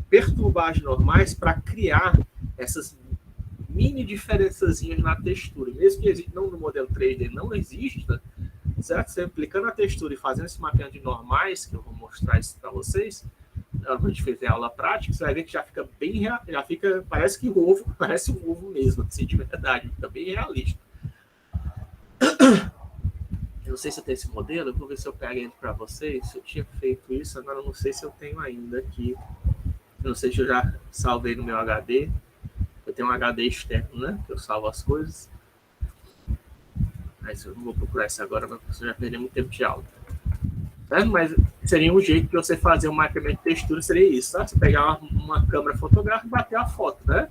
[SPEAKER 1] perturbagens normais para criar essas mini diferençazinhas na textura. Mesmo que não no modelo 3D não exista, certo? Você aplicando a textura e fazendo esse mapeamento de normais, que eu vou mostrar isso para vocês, quando a gente fizer a aula prática, você vai ver que já fica parece um ovo mesmo, assim, de verdade, fica bem realista. Eu não sei se eu tenho esse modelo, eu vou ver se eu pego ele para vocês. Se eu tinha feito isso, agora eu não sei se eu tenho ainda aqui. Eu não sei se eu já salvei no meu HD. Eu tenho um HD externo, né? Que eu salvo as coisas. Mas eu não vou procurar isso agora, porque você já perdeu muito tempo de aula. Certo? Mas seria um jeito de você fazer um mapeamento de textura, seria isso, tá? Você pegar uma câmera fotográfica e bater a foto, né?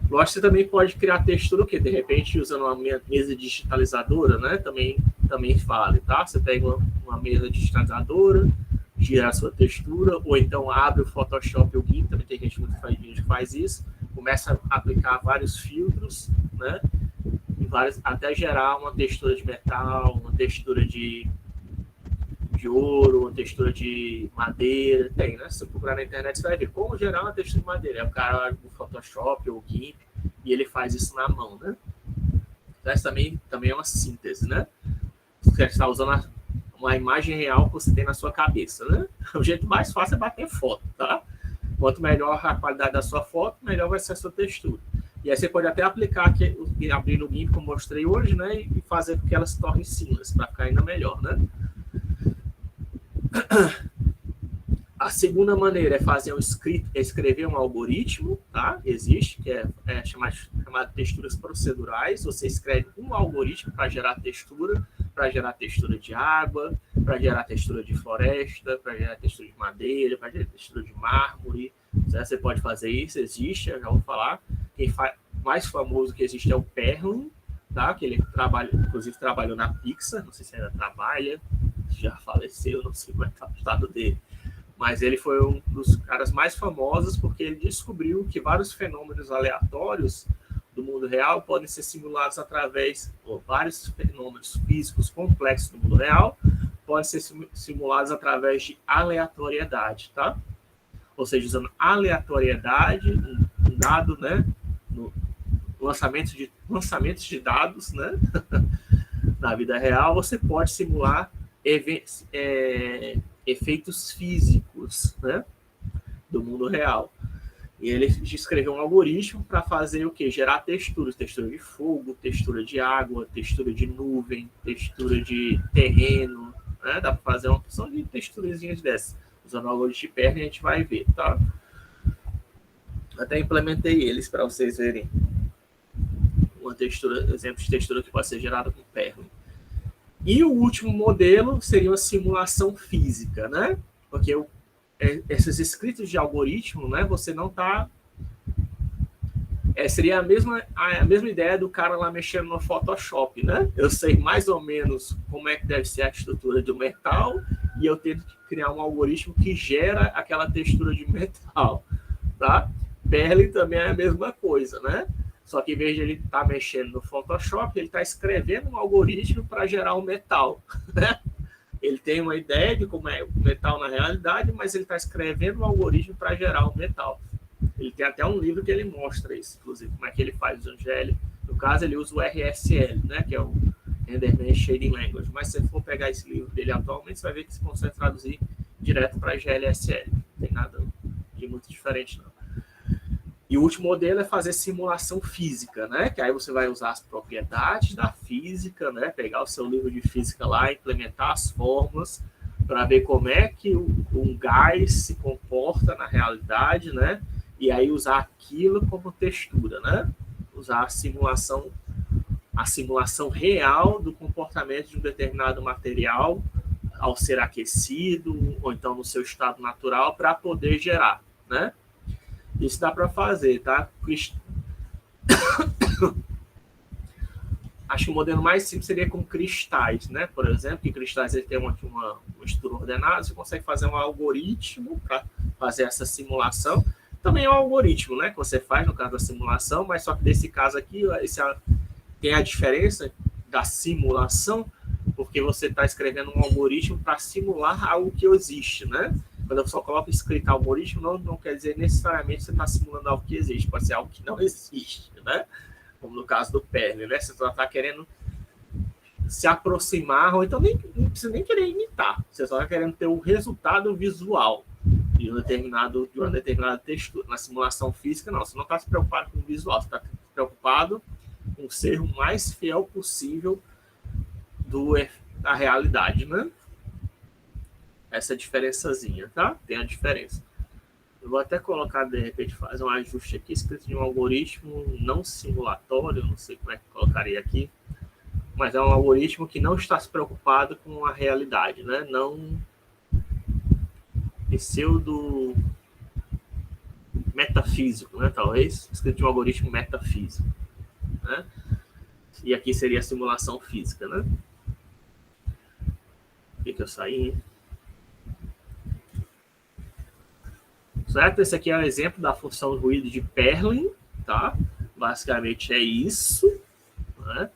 [SPEAKER 1] Lógico que você também pode criar textura, o quê? De repente, usando uma mesa digitalizadora, né? Também vale, tá? Você pega uma mesa digitalizadora, gira a sua textura, ou então abre o Photoshop ou o GIMP, também tem gente que faz isso, começa a aplicar vários filtros, né? Até gerar uma textura de metal, uma textura de ouro, uma textura de madeira, tem, né? Se você procurar na internet, você vai ver como gerar uma textura de madeira. É o cara do Photoshop ou o GIMP, e ele faz isso na mão, né? Essa também é uma síntese, né? Você está usando uma imagem real que você tem na sua cabeça, né? O jeito mais fácil é bater foto, tá? Quanto melhor a qualidade da sua foto, melhor vai ser a sua textura. E aí você pode até aplicar aqui, abrir no GIMP, como eu mostrei hoje, né? E fazer com que ela se torne seamless, para ficar ainda melhor, né? A segunda maneira é fazer escrever um algoritmo, tá? Existe, que é chamado de texturas procedurais. Você escreve um algoritmo para gerar textura de água, para gerar textura de floresta, para gerar textura de madeira, para gerar textura de mármore. Você pode fazer isso, existe, eu já vou falar. Quem mais famoso que existe é o Perlin, tá? Que ele inclusive trabalhou na Pixar, não sei se ainda trabalha, já faleceu, não sei como é que está o estado dele. Mas ele foi um dos caras mais famosos porque ele descobriu que vários fenômenos aleatórios do mundo real podem ser simulados vários fenômenos físicos complexos do mundo real podem ser simulados através de aleatoriedade, tá? Ou seja, usando aleatoriedade, um dado, né, no lançamento de dados, né, na vida real, você pode simular efeitos físicos, né, do mundo real. E ele escreveu um algoritmo para fazer o quê? Gerar texturas, textura de fogo, textura de água, textura de nuvem, textura de terreno, né? Dá para fazer uma opção de texturazinhas dessas. Usando o algoritmo de Perlin, a gente vai ver, tá? Até implementei eles para vocês verem exemplo de textura que pode ser gerada com Perlin. E o último modelo seria uma simulação física, né? Porque esses escritos de algoritmo, né? Você não está... seria a mesma ideia do cara lá mexendo no Photoshop, né? Eu sei mais ou menos como é que deve ser a estrutura do metal e eu tento criar um algoritmo que gera aquela textura de metal, tá? Perlin também é a mesma coisa, né? Só que em vez de ele estar mexendo no Photoshop, ele está escrevendo um algoritmo para gerar um metal, né? Ele tem uma ideia de como é o metal na realidade, mas ele está escrevendo um algoritmo para gerar um metal. Ele tem até um livro que ele mostra isso, inclusive, como é que ele faz o GL. No caso, ele usa o RSL, né, que é o Renderman Shading Language. Mas se você for pegar esse livro dele atualmente, você vai ver que você consegue traduzir direto para GLSL. Não tem nada de muito diferente, não. E o último modelo é fazer simulação física, né? Que aí você vai usar as propriedades da física, né? Pegar o seu livro de física lá, implementar as fórmulas para ver como é que um gás se comporta na realidade, né? E aí usar aquilo como textura, né? Usar a simulação real do comportamento de um determinado material ao ser aquecido ou então no seu estado natural para poder gerar, né? Isso dá para fazer, tá? Acho que o modelo mais simples seria com cristais, né? Por exemplo, que cristais ele tem uma estrutura ordenada, você consegue fazer um algoritmo para fazer essa simulação. Também é um algoritmo, né? Que você faz no caso da simulação, mas só que nesse caso aqui tem a diferença da simulação, porque você está escrevendo um algoritmo para simular algo que existe, né? Quando eu só coloco escrito algoritmo, não quer dizer necessariamente você está simulando algo que existe, pode ser algo que não existe, né? Como no caso do Perlin, né? Você só está querendo se aproximar, ou então não precisa nem querer imitar, você só está querendo ter o resultado visual de uma determinada textura. Na simulação física, não, você não está se preocupado com o visual, você está preocupado com ser o mais fiel possível da realidade, né? Essa diferençazinha, tá? Tem a diferença. Eu vou até colocar, de repente, fazer um ajuste aqui, escrito de um algoritmo não simulatório, não sei como é que colocaria aqui, mas é um algoritmo que não está se preocupado com a realidade, né? Não pseudo metafísico, né? Talvez, escrito de um algoritmo metafísico, né? E aqui seria a simulação física, né? Por que eu saí, hein? Certo? Esse aqui é um exemplo da função ruído de Perlin, tá? Basicamente é isso, né?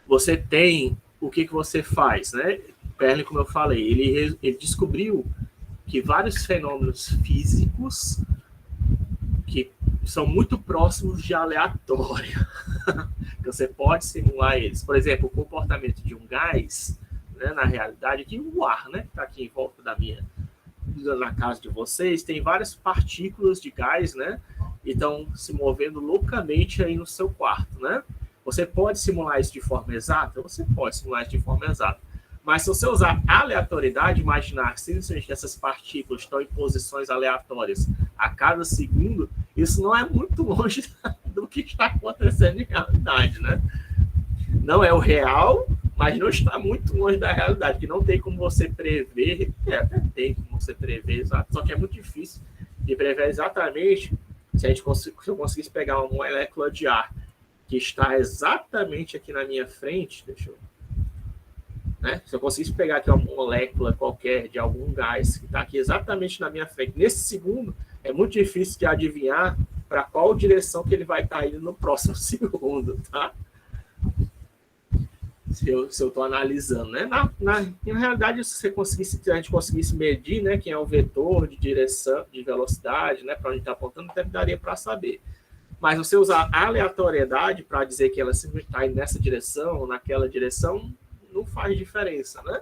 [SPEAKER 1] Você tem o que você faz, né? Perlin, como eu falei, ele descobriu que vários fenômenos físicos que são muito próximos de aleatório. Você pode simular eles. Por exemplo, o comportamento de um gás, né, na realidade, aqui o ar, né, que está aqui em volta na casa de vocês, tem várias partículas de gás, né, e estão se movendo loucamente aí no seu quarto, né? Você pode simular isso de forma exata? Você pode simular isso de forma exata. Mas se você usar aleatoriedade, imaginar que essas partículas estão em posições aleatórias a cada segundo, isso não é muito longe do que está acontecendo em realidade, né? Não é o real, mas não está muito longe da realidade, que não tem como você prever, até tem como você prever, exato, só que é muito difícil de prever exatamente se eu conseguisse pegar uma molécula de ar que está exatamente aqui na minha frente, deixa eu... Né? Se eu conseguisse pegar aqui uma molécula qualquer de algum gás que está aqui exatamente na minha frente, nesse segundo, é muito difícil de adivinhar para qual direção que ele vai estar indo no próximo segundo, tá? Se eu estou analisando, né? Na realidade, se a gente conseguisse medir, né, quem é o vetor de direção, de velocidade, né, para onde está apontando, até daria para saber. Mas você usar aleatoriedade para dizer que ela simplesmente está indo nessa direção ou naquela direção, não faz diferença, né?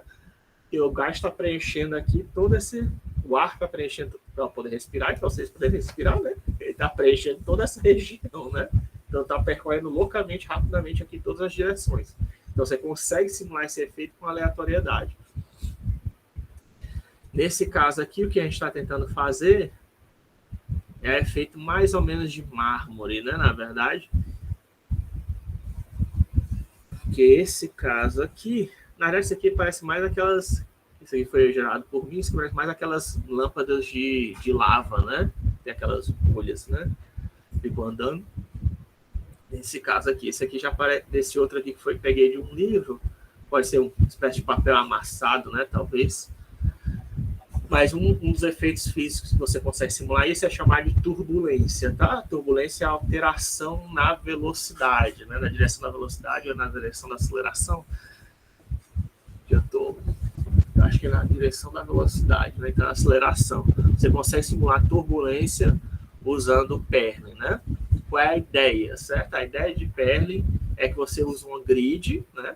[SPEAKER 1] E o gás está preenchendo aqui todo esse... O ar está preenchendo para poder respirar, para vocês poderem respirar, né? Ele está preenchendo toda essa região, né? Então está percorrendo loucamente, rapidamente aqui em todas as direções. Então você consegue simular esse efeito com aleatoriedade. Nesse caso aqui, o que a gente está tentando fazer é efeito mais ou menos de mármore, né? Na verdade, porque esse caso aqui, na verdade, isso aqui parece mais aquelas... Isso aqui foi gerado por mim, isso parece mais aquelas lâmpadas de lava, né? Tem aquelas bolhas, né? Ficam andando. Nesse caso aqui, esse aqui já parece... Desse outro aqui que peguei de um livro, pode ser uma espécie de papel amassado, né? Talvez. Mas um dos efeitos físicos que você consegue simular isso é chamado de turbulência, tá? Turbulência é a alteração na velocidade, né? Na direção da velocidade ou na direção da aceleração. Acho que é na direção da velocidade, né? Então, a aceleração. Você consegue simular turbulência usando o Perlin, né? Qual é a ideia, certo? A ideia de Perlin é que você usa uma grid, né?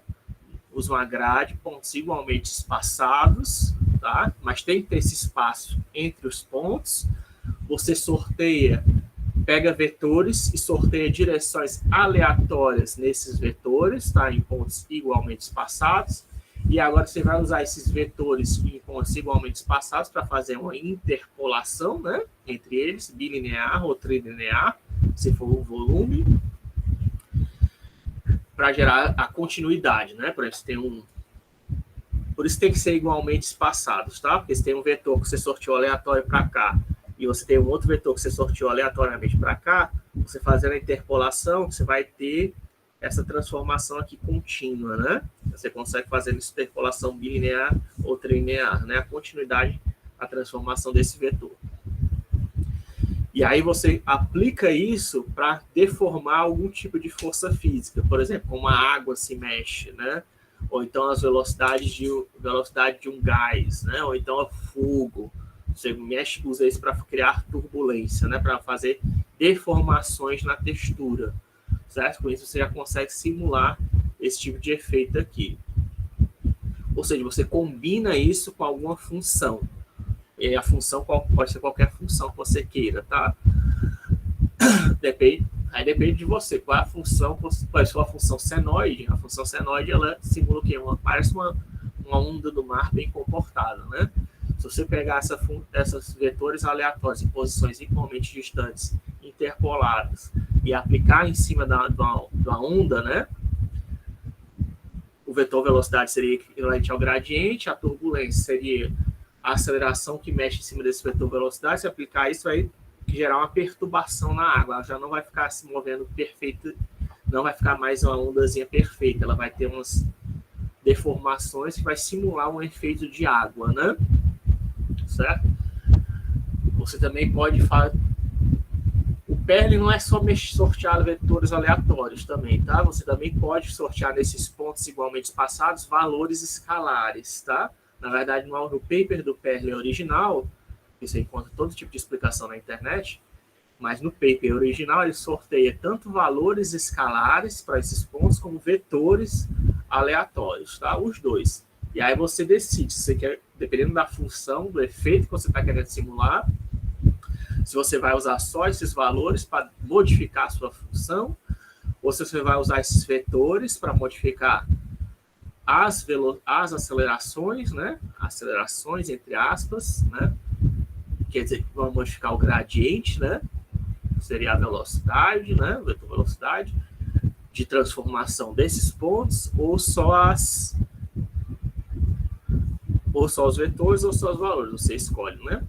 [SPEAKER 1] Usa uma grade, pontos igualmente espaçados, tá? Mas tem que ter esse espaço entre os pontos. Você sorteia, pega vetores e sorteia direções aleatórias nesses vetores, tá? Em pontos igualmente espaçados. E agora você vai usar esses vetores em pontos igualmente espaçados para fazer uma interpolação, né? Entre eles, bilinear ou trilinear, se for o volume, para gerar a continuidade, né? Por exemplo, Por isso tem que ser igualmente espaçados, tá? Porque se tem um vetor que você sorteou aleatório para cá e você tem um outro vetor que você sorteou aleatoriamente para cá, você fazendo a interpolação, você vai ter essa transformação aqui contínua, né? Você consegue fazer essa interpolação bilinear ou trilinear, né? A continuidade, a transformação desse vetor. E aí você aplica isso para deformar algum tipo de força física, por exemplo, como a água se mexe, né? Ou então as velocidade de um gás, né? Ou então o fogo. Você usa isso para criar turbulência, né? Para fazer deformações na textura, certo? Com isso você já consegue simular esse tipo de efeito aqui. Ou seja, você combina isso com alguma função. E a função pode ser qualquer função que você queira, tá? Aí depende de você. Qual é a função? Pode ser uma função senoide. A função senoide, ela simula o quê? Parece uma onda do mar bem comportada, né? Se você pegar essas vetores aleatórios em posições igualmente distantes, interpoladas, e aplicar em cima da onda, né? O vetor velocidade seria equivalente ao gradiente, a turbulência seria a aceleração que mexe em cima desse vetor velocidade. Se aplicar isso, vai gerar uma perturbação na água. Ela já não vai ficar se movendo perfeita, não vai ficar mais uma ondazinha perfeita. Ela vai ter umas deformações que vai simular um efeito de água, né? Certo? Você também pode fazer... O Perlin não é só sortear vetores aleatórios também, tá? Você também pode sortear nesses pontos igualmente espaçados valores escalares, tá? Na verdade, no paper do Perlin original, você encontra todo tipo de explicação na internet, Mas no paper original ele sorteia tanto valores escalares para esses pontos como vetores aleatórios, tá? Os dois. E aí você decide se você quer, dependendo da função, do efeito que você está querendo simular, se você vai usar só esses valores para modificar a sua função, ou se você vai usar esses vetores para modificar as acelerações, né? Acelerações, entre aspas, né? Quer dizer, vamos modificar o gradiente, né? Seria a velocidade, né? O vetor velocidade de transformação desses pontos, ou só os vetores ou só os valores, você escolhe, né?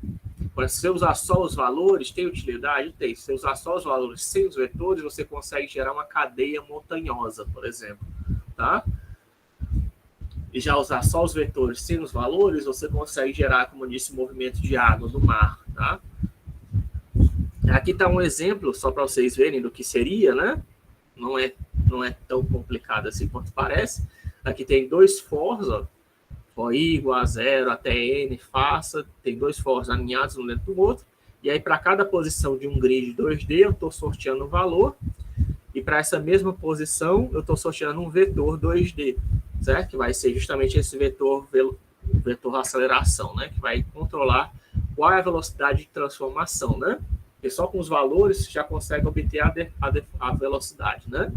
[SPEAKER 1] Mas se você usar só os valores, tem utilidade? Tem. Se você usar só os valores sem os vetores, você consegue gerar uma cadeia montanhosa, por exemplo, tá? E já usar só os vetores sem os valores, você consegue gerar, como eu disse, movimento de água do mar, tá? Aqui está um exemplo, só para vocês verem do que seria, né? Não é tão complicado assim quanto parece. Aqui tem dois fors, ó. For i igual a 0 até n, faça. Tem dois fors alinhados um dentro do outro. E aí, para cada posição de um grid 2D, eu estou sorteando um valor. E para essa mesma posição, eu estou sorteando um vetor 2D, certo? Que vai ser justamente esse vetor aceleração, né? Que vai controlar qual é a velocidade de transformação, né? Porque só com os valores você já consegue obter a velocidade, né?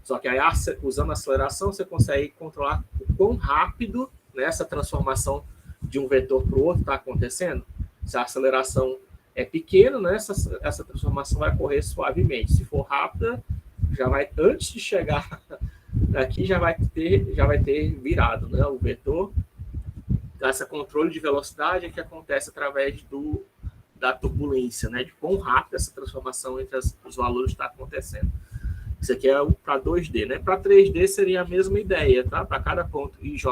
[SPEAKER 1] Só que aí, usando a aceleração, você consegue controlar o quão rápido, né, essa transformação de um vetor para o outro está acontecendo. Se a aceleração é pequena, né, essa transformação vai ocorrer suavemente. Se for rápida, já vai, antes de chegar aqui, já vai ter virado, né, o vetor. Então, esse controle de velocidade é que acontece através da turbulência, né, de quão rápido essa transformação entre os valores está acontecendo. Isso aqui é para 2D, né? Para 3D seria a mesma ideia, tá? Para cada ponto IJK,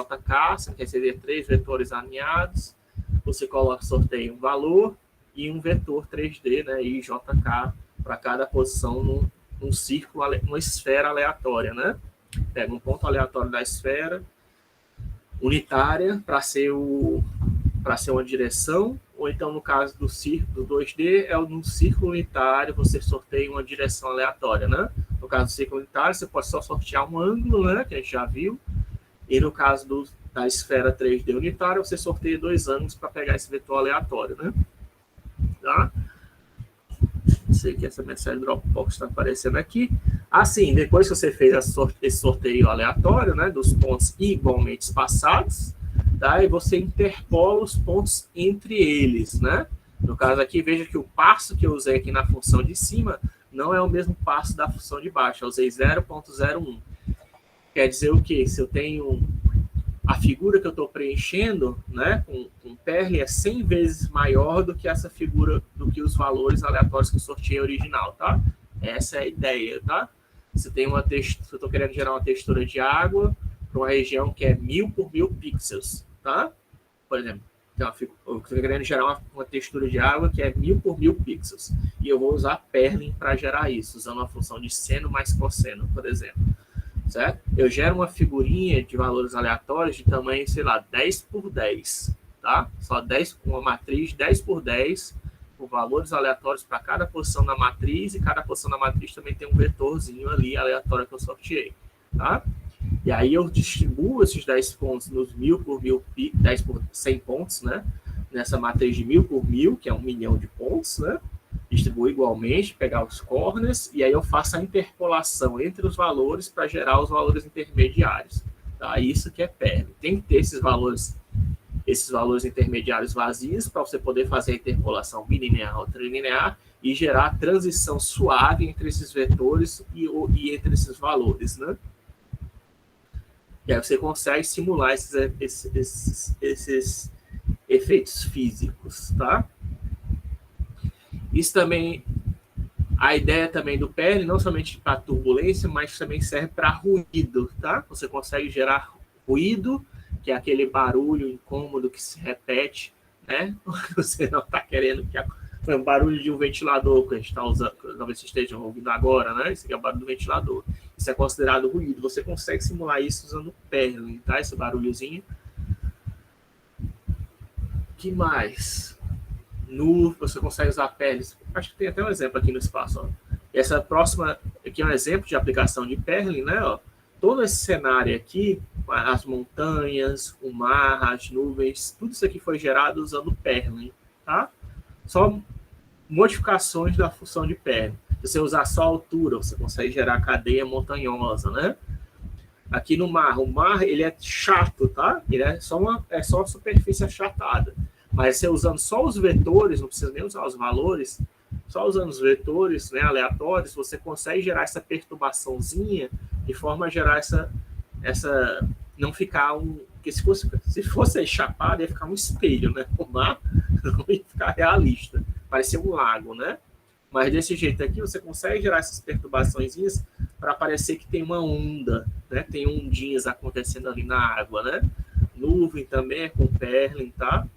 [SPEAKER 1] você quer seria 3 vetores alinhados, você sorteia um valor e um vetor 3D, né? IJK, para cada posição num círculo, numa esfera aleatória, né? Pega um ponto aleatório da esfera unitária para ser uma direção, ou então no caso do círculo do 2D, no círculo unitário você sorteia uma direção aleatória, né? No caso do círculo unitário, você pode só sortear um ângulo, né? Que a gente já viu. E no caso da esfera 3D unitária, você sorteia 2 ângulos para pegar esse vetor aleatório, né? Tá? Não sei que essa mensagem Dropbox está aparecendo aqui. Assim, depois que você fez esse sorteio aleatório, né? Dos pontos igualmente espaçados, tá? E você interpola os pontos entre eles, né? No caso aqui, veja que o passo que eu usei aqui na função de cima não é o mesmo passo da função de baixo. Eu usei 0.01. Quer dizer o quê? Se eu tenho a figura que eu estou preenchendo, né, com Perl é 100 vezes maior do que essa figura, do que os valores aleatórios que eu sorteei original, tá? Essa é a ideia, tá? Se eu estou querendo gerar uma textura de água para uma região que é 1000 por 1000 pixels, tá? Por exemplo, eu estou querendo gerar uma textura de água que é 1000 por 1000 pixels. E eu vou usar Perlin para gerar isso, usando uma função de seno mais cosseno, por exemplo. Certo? Eu gero uma figurinha de valores aleatórios de tamanho, sei lá, 10 por 10. Tá? Só 10, uma matriz 10 por 10, com valores aleatórios para cada posição da matriz, e cada posição da matriz também tem um vetorzinho ali aleatório que eu sorteei. Tá? E aí eu distribuo esses 10 pontos nos 1000 por 1000, 10 por 100 pontos, né? Nessa matriz de 1000 por 1000, que é 1 milhão de pontos, né? Distribuo igualmente, pegar os corners, e aí eu faço a interpolação entre os valores para gerar os valores intermediários. Tá? Isso que é Perl. Tem que ter esses valores intermediários vazios para você poder fazer a interpolação bilinear ou trilinear e gerar a transição suave entre esses vetores e entre esses valores, né? E aí você consegue simular esses efeitos físicos, tá? Isso também, a ideia também do Perl, não somente para turbulência, mas também serve para ruído, tá? Você consegue gerar ruído, que é aquele barulho incômodo que se repete, né? Você não está querendo que foi um barulho de um ventilador que a gente está usando, talvez vocês estejam ouvindo agora, né? Esse aqui é o barulho do ventilador. Isso é considerado ruído. Você consegue simular isso usando Perl, tá? Esse barulhozinho. Que mais? Você consegue usar Perlin. Acho que tem até um exemplo aqui no espaço. Ó. Essa próxima aqui é um exemplo de aplicação de Perlin, né? Ó. Todo esse cenário aqui, as montanhas, o mar, as nuvens, tudo isso aqui foi gerado usando Perlin, tá? Só modificações da função de Perlin. Se você usar só a altura, você consegue gerar cadeia montanhosa, né? Aqui no mar, o mar ele é chato, tá? Ele é só uma superfície achatada. Mas você usando só os vetores, não precisa nem usar os valores, só usando os vetores, né, aleatórios, você consegue gerar essa perturbaçãozinha de forma a gerar essa não ficar porque se fosse chapado, ia ficar um espelho, né? O mar não ia ficar realista, parecia um lago, né? Mas desse jeito aqui, você consegue gerar essas perturbaçõezinhas para parecer que tem uma onda, né? Tem ondinhas acontecendo ali na água, né? Nuvem também é com Perlin, tá?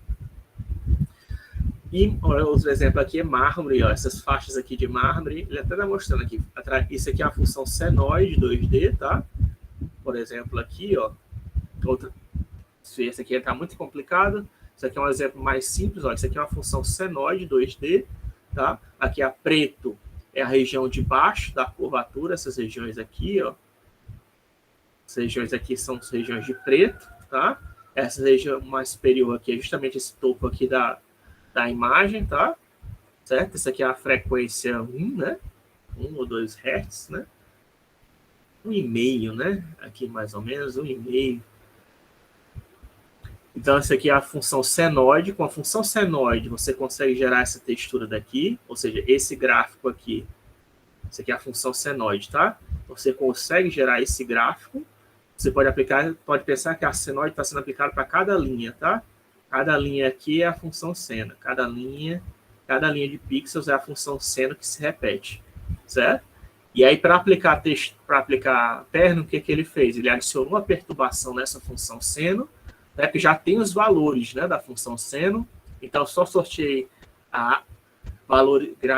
[SPEAKER 1] E outro exemplo aqui é mármore, ó, essas faixas aqui de mármore, ele até está mostrando aqui. Isso aqui é a função senoide 2D, tá? Por exemplo, aqui, ó. Esse aqui está muito complicado. Isso aqui é um exemplo mais simples, ó. Isso aqui é uma função senoide 2D, tá? Aqui a preto é a região de baixo da curvatura, essas regiões aqui, ó. Essas regiões aqui são as regiões de preto, tá? Essa região mais superior aqui é justamente esse topo aqui da imagem, tá? Certo? Essa aqui é a frequência 1, né? 1 ou 2 Hz, né? 1,5, né? Aqui mais ou menos, 1,5. Então, essa aqui é a função senoide. Com a função senoide, você consegue gerar essa textura daqui, ou seja, esse gráfico aqui. Essa aqui é a função senoide, tá? Você consegue gerar esse gráfico. Você pode pensar que a senoide está sendo aplicada para cada linha, tá? Cada linha aqui é a função seno. Cada linha de pixels é a função seno que se repete, certo? E aí, para aplicar Perlin, o que ele fez? Ele adicionou a perturbação nessa função seno, né, que já tem os valores, né, da função seno. Então, só sorteei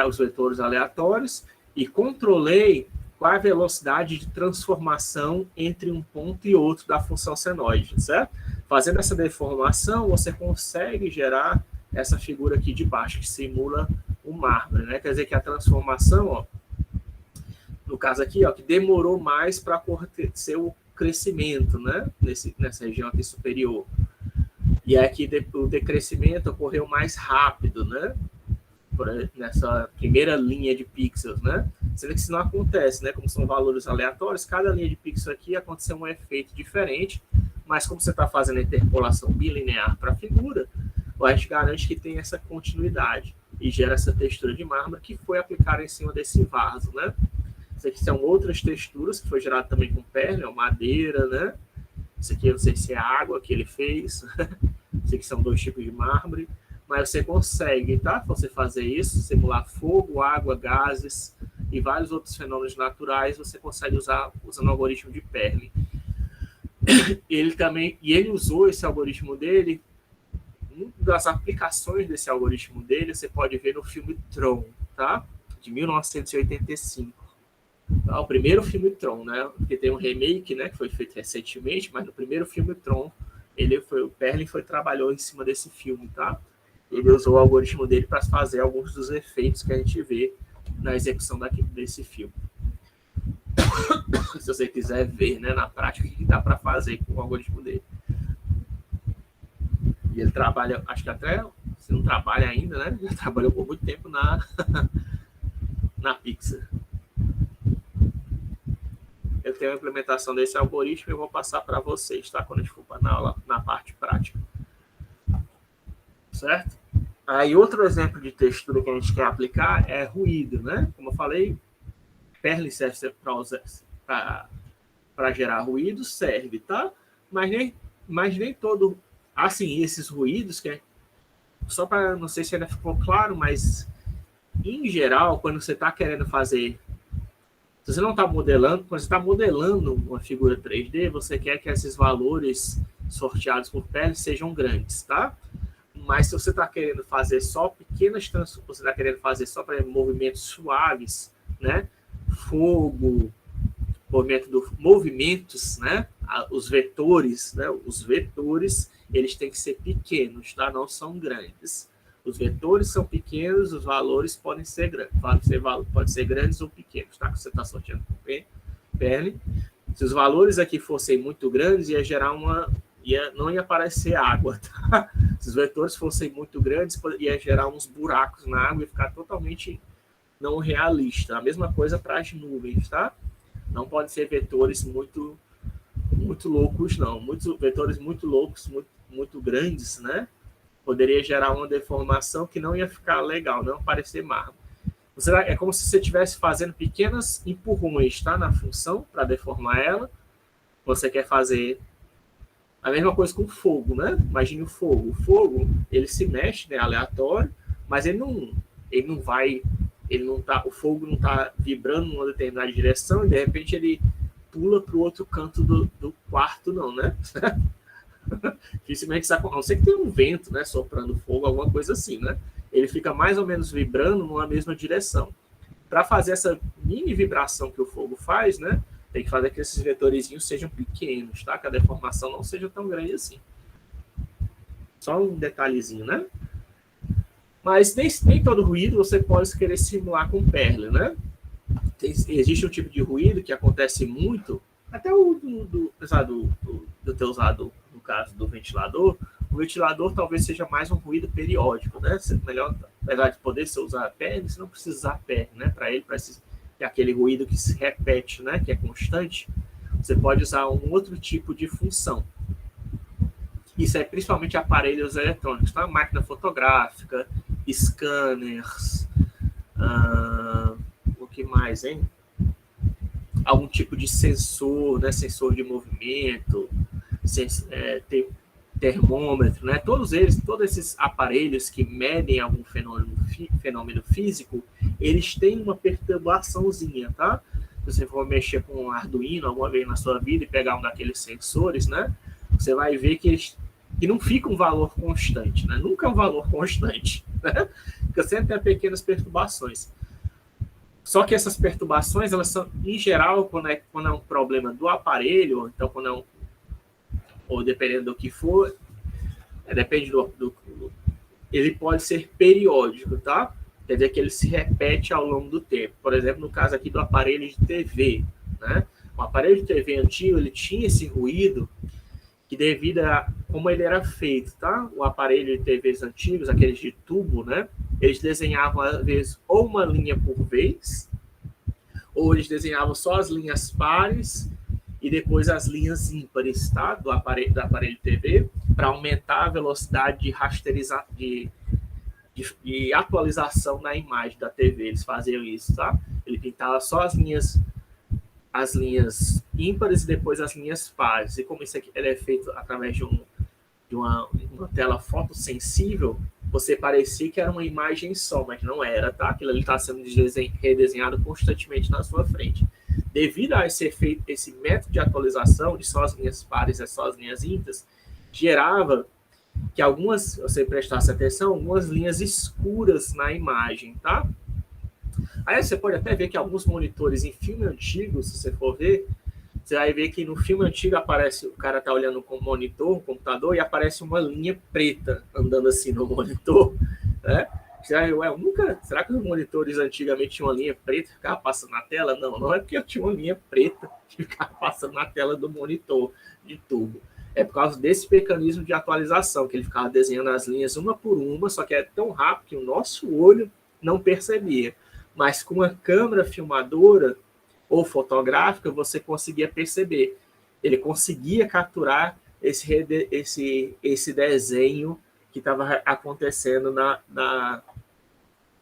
[SPEAKER 1] os vetores aleatórios e controlei qual é a velocidade de transformação entre um ponto e outro da função senoide, certo? Fazendo essa deformação, você consegue gerar essa figura aqui de baixo, que simula o mármore, né? Quer dizer que a transformação, ó, no caso aqui, ó, que demorou mais para acontecer o crescimento, né? Nessa região aqui superior. E aqui o decrescimento ocorreu mais rápido, né? Nessa primeira linha de pixels, né? Sendo que isso não acontece, né? Como são valores aleatórios, cada linha de pixel aqui aconteceu um efeito diferente, mas como você está fazendo a interpolação bilinear para a figura, a gente garante que tem essa continuidade e gera essa textura de mármore que foi aplicada em cima desse vaso, né? Isso aqui são outras texturas que foi gerado também com Perlin, madeira, né? Isso aqui eu não sei se é água que ele fez. Isso aqui são 2 tipos de mármore. Mas você consegue, tá? Você fazer isso, simular fogo, água, gases e vários outros fenômenos naturais, você consegue usar usando o algoritmo de Perlin. Ele usou esse algoritmo dele, uma das aplicações desse algoritmo dele, você pode ver no filme Tron, tá? De 1985. Tá? O primeiro filme Tron, né? Porque tem um remake, né, que foi feito recentemente, mas no primeiro filme Tron, o Perlin trabalhou em cima desse filme, tá? Ele usou o algoritmo dele para fazer alguns dos efeitos que a gente vê na execução desse filme. Se você quiser ver, né, na prática, o que dá para fazer com o algoritmo dele. E ele trabalha, acho que até, se não trabalha ainda, né, ele trabalhou por muito tempo na Pixar. Eu tenho a implementação desse algoritmo e eu vou passar para vocês, tá? Quando a gente for na aula, na parte prática. Certo? Aí outro exemplo de textura que a gente quer aplicar é ruído, né? Como eu falei, Perlin serve para gerar ruído, serve, tá? Mas nem todo... Assim, esses ruídos, só para... Não sei se ainda ficou claro, mas em geral, quando você está querendo fazer... Se você não está modelando, quando você está modelando uma figura 3D, você quer que esses valores sorteados por Perlin sejam grandes, tá? Mas se você está querendo fazer só pequenas transformações, você está querendo fazer só para movimentos suaves, né? Fogo, movimentos, né? Os vetores, né? Os vetores, eles têm que ser pequenos, tá? Não são grandes. Os vetores são pequenos, os valores podem ser grandes. Pode ser grandes ou pequenos, tá? Que você está sorteando com PL. Se os valores aqui fossem muito grandes, ia gerar não ia aparecer água, tá? Se os vetores fossem muito grandes, ia gerar uns buracos na água e ficar totalmente não realista. A mesma coisa para as nuvens, tá? Não podem ser vetores muito loucos, não. Vetores muito loucos, muito grandes, né? Poderia gerar uma deformação que não ia ficar legal, não ia parecer mármore. É como se você estivesse fazendo pequenos empurrões, tá? Na função, para deformar ela. Você quer fazer a mesma coisa com o fogo, né? Imagine o fogo. O fogo, ele se mexe, né? Aleatório, mas o fogo não está vibrando numa determinada direção e de repente ele pula para o outro canto do quarto, não, né? Dificilmente, a não ser que tenha um vento, né, soprando fogo, alguma coisa assim, né? Ele fica mais ou menos vibrando numa mesma direção. Para fazer essa mini vibração que o fogo faz, né, tem que fazer que esses vetorizinhos sejam pequenos, tá? Que a deformação não seja tão grande assim. Só um detalhezinho, né? Mas nem todo ruído você pode querer simular com Perl, né? Existe um tipo de ruído que acontece muito, até apesar do ter usado no caso do ventilador, o ventilador talvez seja mais um ruído periódico, né? Melhor, apesar de poder ser usar Perl, você não precisa usar Perl, né? Para ele, que é aquele ruído que se repete, né? Que é constante, você pode usar um outro tipo de função. Isso é principalmente aparelhos eletrônicos, tá? Máquina fotográfica, scanners, o que mais, hein? Algum tipo de sensor, né? Sensor de movimento, termômetro, né? Todos esses aparelhos que medem algum fenômeno físico, eles têm uma perturbaçãozinha, tá? Se você for mexer com um Arduino alguma vez na sua vida e pegar um daqueles sensores, né? Você vai ver que não fica um valor constante, né? Nunca é um valor constante, né? Porque sempre tem pequenas perturbações. Só que essas perturbações, elas são, em geral, quando é um problema do aparelho, ou então quando ou dependendo do que for, depende ele pode ser periódico, tá? Quer dizer que ele se repete ao longo do tempo. Por exemplo, no caso aqui do aparelho de TV, né? O aparelho de TV antigo, ele tinha esse ruído que devido a como ele era feito, tá? O aparelho de TVs antigos, aqueles de tubo, né? Eles desenhavam, às vezes, ou uma linha por vez, ou eles desenhavam só as linhas pares e depois as linhas ímpares, tá? Do aparelho TV, para aumentar a velocidade de atualização na imagem da TV. Eles faziam isso, tá? Ele pintava só as linhas ímpares e depois as linhas pares. E como isso aqui ele é feito através de uma tela fotossensível, você parecia que era uma imagem só, mas não era, tá? Aquilo ali está sendo redesenhado constantemente na sua frente. Devido a esse método de atualização de só as linhas pares e só as linhas ímpares, gerava que se você prestasse atenção, algumas linhas escuras na imagem, tá? Aí você pode até ver que alguns monitores em filme antigo, se você for ver, você vai ver que no filme antigo aparece, o cara tá olhando com o monitor, o computador, e aparece uma linha preta andando assim no monitor, né? Será que os monitores antigamente tinham uma linha preta que ficava passando na tela? Não é porque eu tinha uma linha preta que ficava passando na tela do monitor de tubo. É por causa desse mecanismo de atualização, que ele ficava desenhando as linhas uma por uma, só que é tão rápido que o nosso olho não percebia. Mas com a câmera filmadora ou fotográfica, você conseguia perceber. Ele conseguia capturar esse desenho que estava acontecendo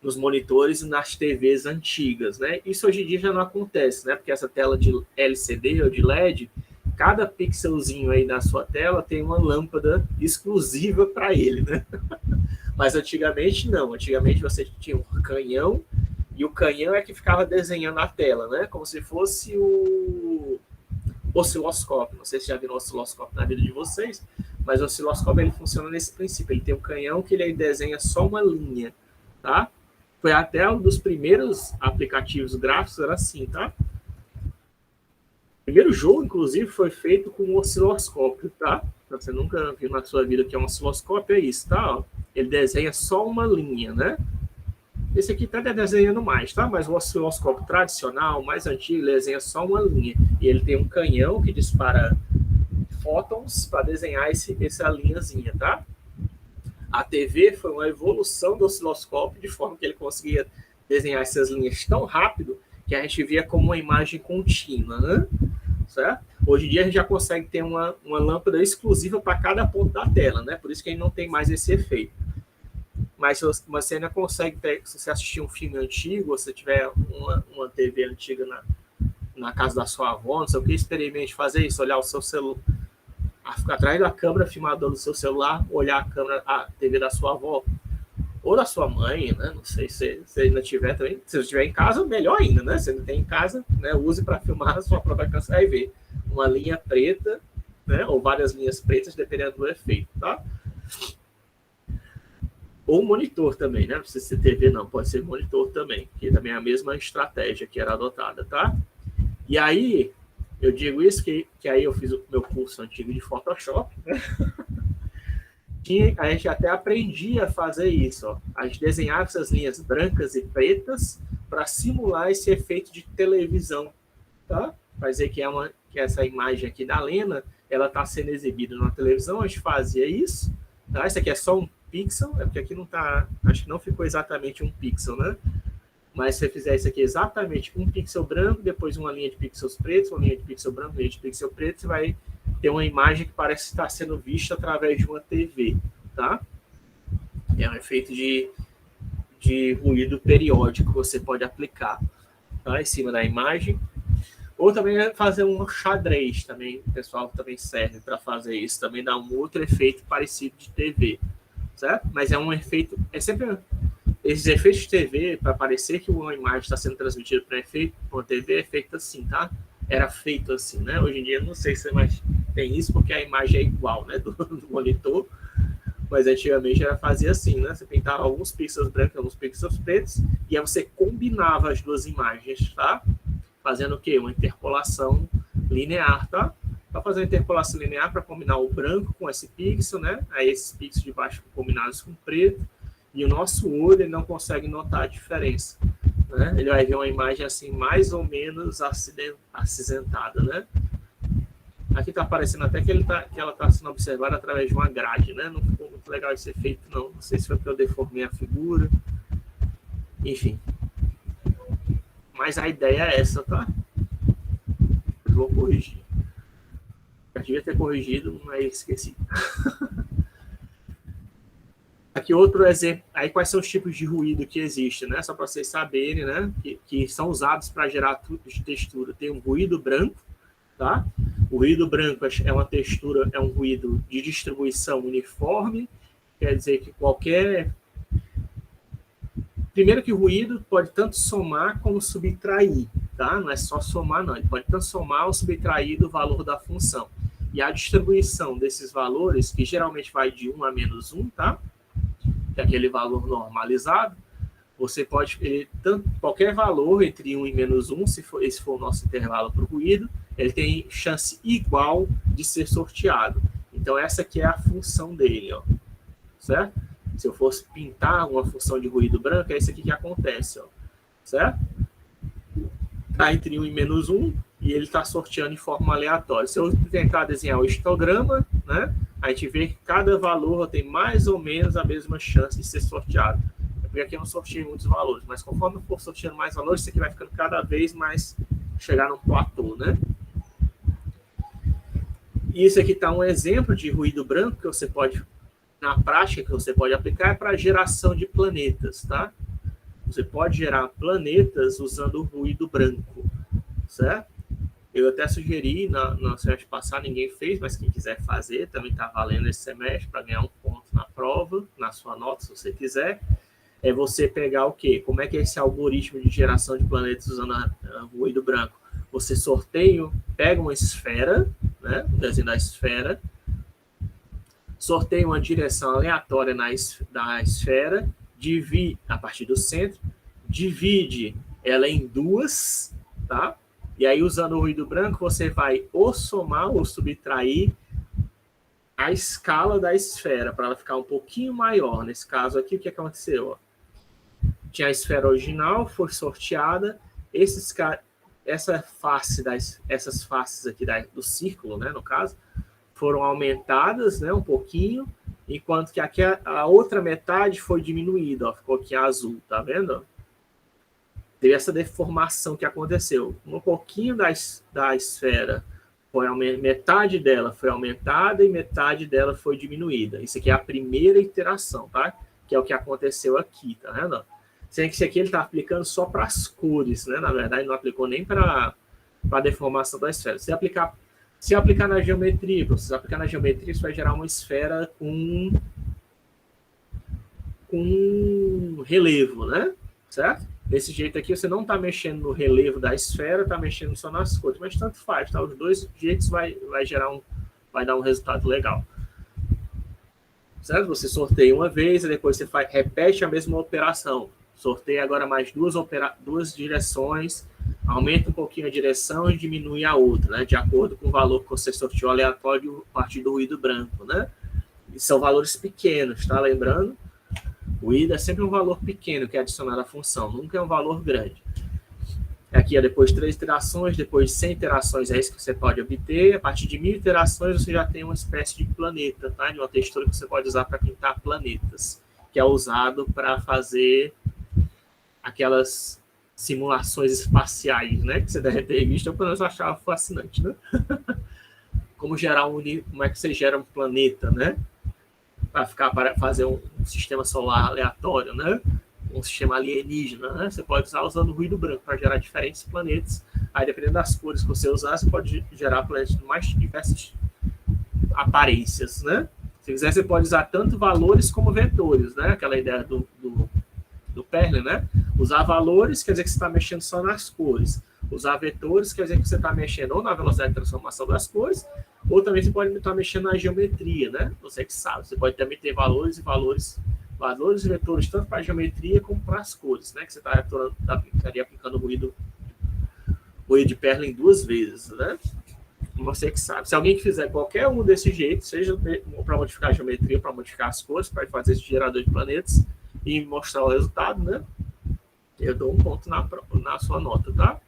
[SPEAKER 1] nos monitores e nas TVs antigas, né? Isso hoje em dia já não acontece, né? Porque essa tela de LCD ou de LED, cada pixelzinho aí na sua tela tem uma lâmpada exclusiva para ele, né? Mas antigamente não. Antigamente você tinha um canhão e o canhão é que ficava desenhando a tela, né? Como se fosse o osciloscópio. Não sei se já viram o osciloscópio na vida de vocês, mas o osciloscópio ele funciona nesse princípio. Ele tem um canhão que ele desenha só uma linha, tá? Foi até um dos primeiros aplicativos gráficos, era assim, tá? O primeiro jogo, inclusive, foi feito com um osciloscópio, tá? Você nunca viu na sua vida que é um osciloscópio, é isso, tá? ele desenha só uma linha, né? Esse aqui está desenhando mais, tá? Mas o osciloscópio tradicional, mais antigo, ele desenha só uma linha. E ele tem um canhão que dispara fótons para desenhar essa linhazinha, tá? A TV foi uma evolução do osciloscópio, de forma que ele conseguia desenhar essas linhas tão rápido que a gente via como uma imagem contínua, né? Certo? Hoje em dia a gente já consegue ter uma lâmpada exclusiva para cada ponto da tela, né? Por isso que a gente não tem mais esse efeito. Mas você ainda consegue, se você assistir um filme antigo, ou se tiver uma TV antiga na casa da sua avó, não sei o que, experimente fazer isso, olhar o seu celular, atrás da câmera filmador do seu celular, olhar a TV da sua avó, ou da sua mãe, né? Não sei se ainda tiver também. Se você estiver em casa, melhor ainda, né? Se ainda tem em casa, né? Use para filmar a sua própria câmera, você vai ver uma linha preta, né? Ou várias linhas pretas, dependendo do efeito, tá? Ou monitor também, né? Não precisa ser TV, não. Pode ser monitor também, que também é a mesma estratégia que era adotada, tá? E aí, eu digo isso que aí eu fiz o meu curso antigo de Photoshop, né? A gente até aprendia a fazer isso. Ó. A gente desenhava essas linhas brancas e pretas para simular esse efeito de televisão, tá? Para dizer que essa imagem aqui da Lena, ela está sendo exibida na televisão, a gente fazia isso, tá? Isso aqui é só um pixel, é porque aqui não tá, acho que não ficou exatamente um pixel, né? Mas se você fizer isso aqui exatamente um pixel branco, depois uma linha de pixels pretos, uma linha de pixel branco, uma linha de pixel preto, você vai ter uma imagem que parece estar sendo vista através de uma TV, tá? É um efeito de ruído periódico que você pode aplicar, tá? Em cima da imagem. Ou também fazer um xadrez, também, o pessoal também serve para fazer isso, também dá um outro efeito parecido de TV, certo? Mas é um efeito, é sempre esses efeitos de TV, para parecer que uma imagem está sendo transmitida para uma TV, é feito assim, tá? Era feito assim, né? Hoje em dia, não sei se mais tem isso, porque a imagem é igual, né? Do monitor, mas antigamente fazia assim, né? Você pintava alguns pixels brancos, alguns pixels pretos, e aí você combinava as duas imagens, tá? Fazendo o quê? Uma interpolação linear, tá? Para fazer uma interpolação linear, para combinar o branco com esse pixel, né? Aí esses pixels de baixo combinados com o preto, e o nosso olho ele não consegue notar a diferença, né? Ele vai ver uma imagem assim mais ou menos acinzentada, né? Aqui está aparecendo até que ela está sendo observada através de uma grade, né? Não ficou muito legal esse efeito, não. Não sei se foi porque eu deformei a figura. Enfim. Mas a ideia é essa, tá? Eu vou corrigir. Eu devia ter corrigido, mas esqueci. Aqui outro exemplo. Aí quais são os tipos de ruído que existem, né? Só para vocês saberem, né? Que são usados para gerar textura. Tem um ruído branco, tá? O ruído branco é uma textura, é um ruído de distribuição uniforme. Quer dizer que qualquer... Primeiro que o ruído pode tanto somar como subtrair, tá? Não é só somar, não. Ele pode tanto somar ou subtrair do valor da função. E a distribuição desses valores, que geralmente vai de 1 a menos 1, tá? Que é aquele valor normalizado, você pode escolher qualquer valor entre 1 e menos 1, se esse for o nosso intervalo para o ruído, ele tem chance igual de ser sorteado. Então, essa aqui é a função dele, ó, certo? Se eu fosse pintar uma função de ruído branco, é isso aqui que acontece, ó, certo? Está entre 1 e menos 1, e ele está sorteando em forma aleatória. Se eu tentar desenhar o histograma, né, a gente vê que cada valor tem mais ou menos a mesma chance de ser sorteado. É porque aqui eu não sorteio muitos valores, mas conforme eu for sorteando mais valores, isso aqui vai ficando cada vez mais, chegar num platô, né? E isso aqui está um exemplo de ruído branco que você pode, na prática, que você pode aplicar para geração de planetas, tá? Você pode gerar planetas usando o ruído branco, certo? Eu até sugeri na semestre passado, ninguém fez, mas quem quiser fazer, também está valendo esse semestre para ganhar um ponto na prova, na sua nota, se você quiser. É você pegar o quê? Como é que é esse algoritmo de geração de planetas usando o ruído branco? Você sorteia, pega uma esfera, né, o desenho da esfera, sorteia uma direção aleatória da esfera, divide a partir do centro, divide ela em duas, tá? E aí, usando o ruído branco, você vai ou somar ou subtrair a escala da esfera para ela ficar um pouquinho maior. Nesse caso aqui, o que aconteceu? Ó? Tinha a esfera original, foi sorteada, essas faces aqui do círculo, né, no caso, foram aumentadas, né, um pouquinho, enquanto que aqui a outra metade foi diminuída, ó, ficou aqui azul, tá vendo? Teve essa deformação que aconteceu. Um pouquinho da esfera, metade dela foi aumentada e metade dela foi diminuída. Isso aqui é a primeira iteração, tá? Que é o que aconteceu aqui, tá vendo? Sendo que isso aqui ele está aplicando só para as cores, né? Na verdade, não aplicou nem para a deformação da esfera. Se aplicar na geometria, você aplicar na geometria, isso vai gerar uma esfera com relevo, né? Certo? Desse jeito aqui, você não está mexendo no relevo da esfera, está mexendo só nas cores, mas tanto faz, tá? Os dois jeitos vai dar um resultado legal. Certo? Você sorteia uma vez, e depois você repete a mesma operação. Sorteia agora mais duas direções, aumenta um pouquinho a direção e diminui a outra, né? De acordo com o valor que você sorteou aleatório a partir do ruído branco, né? E são valores pequenos, tá? Lembrando, o ruído é sempre um valor pequeno que é adicionado à função, nunca é um valor grande. Aqui, depois de 3 iterações, depois de 100 iterações, é isso que você pode obter. A partir de 1000 iterações, você já tem uma espécie de planeta, tá? De uma textura que você pode usar para pintar planetas, que é usado para fazer aquelas simulações espaciais, né? Que você deve ter visto, eu pelo menos achava fascinante, né? Como é que você gera um planeta, né? Para fazer um sistema solar aleatório, né? Um sistema alienígena, né? Você pode usar usando ruído branco para gerar diferentes planetas. Aí, dependendo das cores que você usar, você pode gerar planetas de mais diversas aparências, né? Se quiser, você pode usar tanto valores como vetores, né? Aquela ideia do Perlin, né? Usar valores quer dizer que você está mexendo só nas cores. Usar vetores quer dizer que você está mexendo ou na velocidade de transformação das cores, ou também você pode estar mexendo na geometria, né? Você que sabe. Você pode também ter valores e vetores tanto para a geometria como para as cores, né? Que você estaria aplicando o ruído de Perlin 2 vezes, né? Você que sabe. Se alguém que fizer qualquer um desse jeito, seja para modificar a geometria, para modificar as cores, para fazer esse gerador de planetas e mostrar o resultado, né? Eu dou um ponto na sua nota, tá?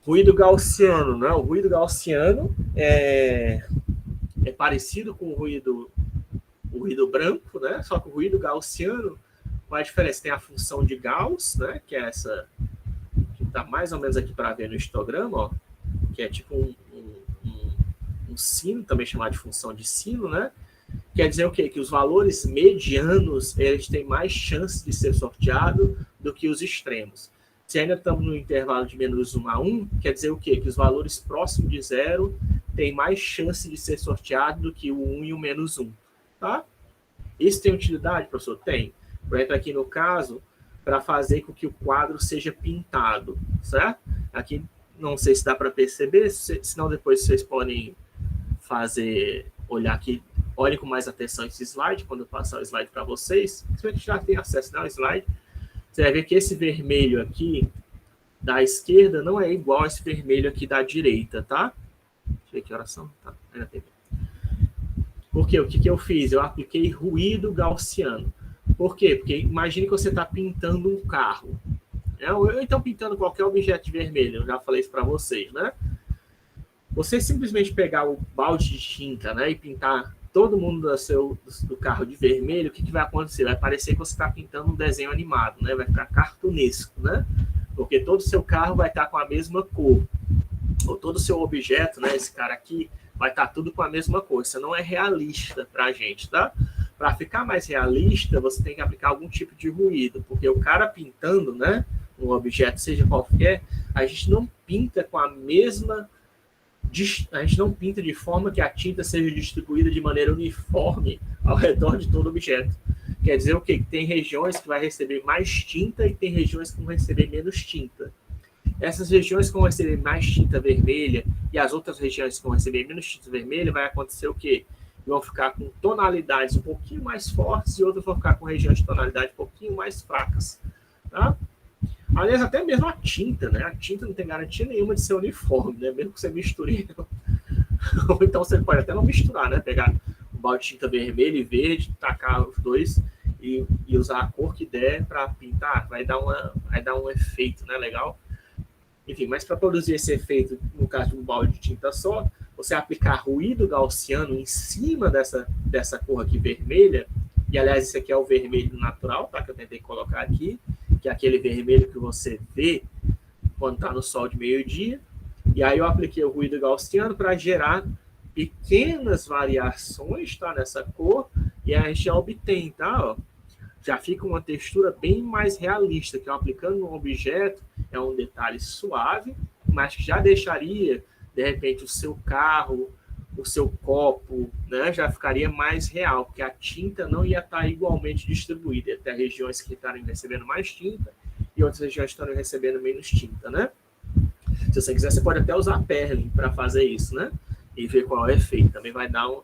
[SPEAKER 1] Ruído gaussiano, né? O ruído gaussiano é parecido com o ruído branco, né? Só que o ruído gaussiano, qual é a diferença? Tem a função de Gauss, né? Que é essa que está mais ou menos aqui para ver no histograma, ó, que é tipo um sino, também chamado de função de sino, né? Quer dizer o quê? Que os valores medianos eles têm mais chance de ser sorteado do que os extremos. Se ainda estamos no intervalo de menos 1 a 1, quer dizer o quê? Que os valores próximos de zero têm mais chance de ser sorteado do que o 1 e o menos 1. Tá? Isso tem utilidade, professor? Tem. Por exemplo, aqui no caso, para fazer com que o quadro seja pintado, certo? Aqui, não sei se dá para perceber, senão depois vocês podem olhar aqui, olhem com mais atenção esse slide, quando eu passar o slide para vocês, se você já tem acesso ao slide, você vai ver que esse vermelho aqui da esquerda não é igual a esse vermelho aqui da direita, tá? Deixa eu ver que horas são. Tá, ainda tem. Por quê? O que eu fiz? Eu apliquei ruído gaussiano. Por quê? Porque imagine que você está pintando um carro. Ou então pintando qualquer objeto de vermelho. Eu já falei isso para vocês, né? Você simplesmente pegar o balde de tinta, né, e pintar todo mundo do carro de vermelho, o que vai acontecer? Vai parecer que você está pintando um desenho animado, né? Vai ficar cartunesco, né? Porque todo o seu carro vai estar com a mesma cor. Ou todo o seu objeto, né? Esse cara aqui, vai estar tudo com a mesma cor. Isso não é realista para a gente, tá? Para ficar mais realista, você tem que aplicar algum tipo de ruído, porque o cara pintando, né, um objeto, seja qualquer, a gente não pinta com a mesma... A gente não pinta de forma que a tinta seja distribuída de maneira uniforme ao redor de todo objeto. Quer dizer o quê? Que tem regiões que vai receber mais tinta e tem regiões que vão receber menos tinta. Essas regiões que vão receber mais tinta vermelha e as outras regiões que vão receber menos tinta vermelha, vai acontecer o quê? Vão ficar com tonalidades um pouquinho mais fortes e outras vão ficar com regiões de tonalidade um pouquinho mais fracas. Tá? Aliás, até mesmo a tinta, né? A tinta não tem garantia nenhuma de ser uniforme, né? Mesmo que você misture Ou então você pode até não misturar, né? Pegar um balde de tinta vermelha e verde, tacar os dois e usar a cor que der para pintar, vai dar um efeito, né? Legal. Enfim, mas para produzir esse efeito, no caso de um balde de tinta só, você aplicar ruído gaussiano em cima dessa cor aqui vermelha, e aliás, esse aqui é o vermelho natural, tá? Que eu tentei colocar aqui, que é aquele vermelho que você vê quando está no sol de meio-dia. E aí eu apliquei o ruído gaussiano para gerar pequenas variações, tá? Nessa cor, e a gente já obtém, tá? Ó, já fica uma textura bem mais realista, que eu aplicando no objeto é um detalhe suave, mas que já deixaria, de repente, o seu carro, o seu copo, né, já ficaria mais real, porque a tinta não ia estar igualmente distribuída. Ia ter regiões que estarem recebendo mais tinta e outras regiões que estarem recebendo menos tinta, né? Se você quiser, você pode até usar Perlin para fazer isso, né? E ver qual é o efeito.